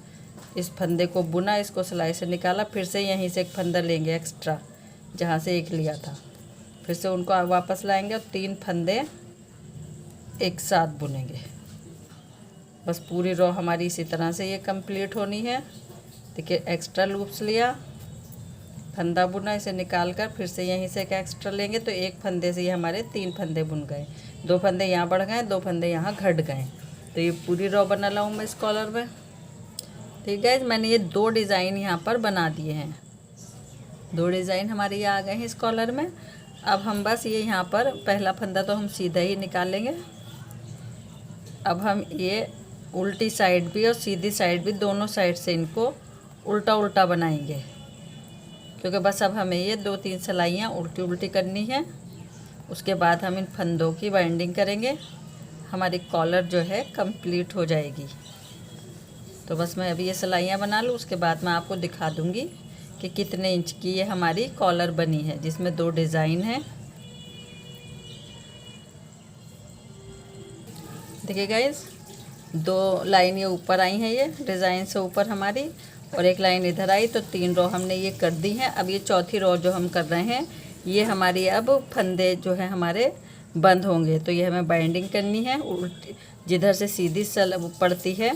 इस फंदे को बुना, इसको सिलाई से निकाला, फिर से यहीं से एक फंदा लेंगे एक्स्ट्रा जहाँ से एक लिया था, फिर से उनको वापस लाएंगे और 3 फंदे एक साथ बुनेंगे। बस पूरी रो हमारी इसी तरह से ये कंप्लीट होनी है। देखिए एक्स्ट्रा लूप्स लिया, फंदा बुना, इसे निकाल कर फिर से यहीं से एक एक्स्ट्रा लेंगे तो एक फंदे से ये हमारे 3 फंदे बुन गए। 2 फंदे यहाँ बढ़ गए, 2 फंदे यहाँ घट गए। तो ये पूरी रो बना लाऊँ मैं इस कॉलर में। ठीक है, मैंने ये 2 डिज़ाइन यहाँ पर बना दिए हैं। 2 डिज़ाइन हमारे ये आ गए हैं इस कॉलर में। अब हम बस ये यहाँ पर पहला फंदा तो हम सीधा ही निकालेंगे। अब हम ये उल्टी साइड भी और सीधी साइड भी दोनों साइड से इनको उल्टा उल्टा बनाएंगे, क्योंकि बस अब हमें ये 2-3 सिलाइयाँ उल्टी उल्टी करनी है। उसके बाद हम इन फंदों की बाइंडिंग करेंगे, हमारी कॉलर जो है कंप्लीट हो जाएगी। तो बस मैं अभी ये सिलाइयाँ बना लूँ, उसके बाद मैं आपको दिखा दूँगी कि कितने इंच की ये हमारी कॉलर बनी है, जिसमें 2 डिज़ाइन है। देखिए गाइस 2 लाइन ये ऊपर आई हैं, ये डिज़ाइन से ऊपर हमारी, और एक लाइन इधर आई, तो 3 रो हमने ये कर दी हैं। अब ये चौथी रो जो हम कर रहे हैं ये हमारी अब फंदे जो है हमारे बंद होंगे, तो ये हमें बाइंडिंग करनी है। उल्टी जिधर से सीधी पड़ती है,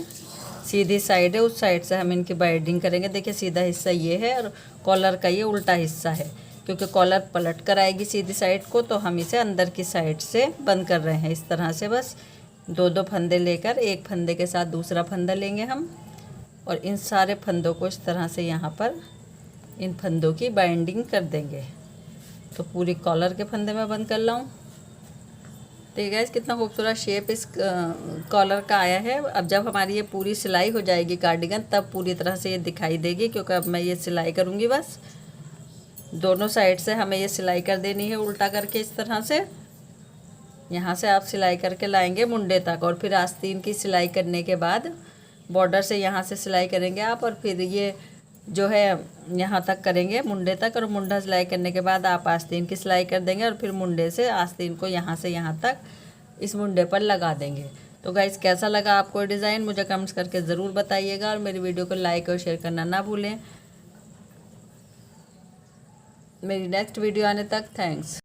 सीधी साइड है, उस साइड से हम इनकी बाइंडिंग करेंगे। देखिए सीधा हिस्सा ये है और कॉलर का ये उल्टा हिस्सा है, क्योंकि कॉलर पलट कर आएगी सीधी साइड को, तो हम इसे अंदर की साइड से बंद कर रहे हैं। इस तरह से बस 2-2 फंदे लेकर एक फंदे के साथ दूसरा फंदा लेंगे हम, और इन सारे फंदों को इस तरह से यहाँ पर इन फंदों की बाइंडिंग कर देंगे। तो पूरी कॉलर के फंदे में बंद कर लाऊँ। देखिए गाइस कितना खूबसूरत शेप इस कॉलर का आया है। अब जब हमारी ये पूरी सिलाई हो जाएगी कार्डिगन, तब पूरी तरह से ये दिखाई देगी, क्योंकि अब मैं ये सिलाई करूँगी। बस दोनों साइड से हमें ये सिलाई कर देनी है उल्टा करके। इस तरह से यहाँ से आप सिलाई करके लाएंगे मुंडे तक, और फिर आस्तीन की सिलाई करने के बाद बॉर्डर से यहाँ से सिलाई करेंगे आप, और फिर ये जो है यहाँ तक करेंगे मुंडे तक, और मुंडा सिलाई करने के बाद आप आस्तीन की सिलाई कर देंगे, और फिर मुंडे से आस्तीन को यहाँ से यहाँ तक इस मुंडे पर लगा देंगे। तो गाइस कैसा लगा आपको डिज़ाइन मुझे कमेंट्स करके ज़रूर बताइएगा, और मेरी वीडियो को लाइक और शेयर करना ना भूलें। मेरी नेक्स्ट वीडियो आने तक थैंक्स।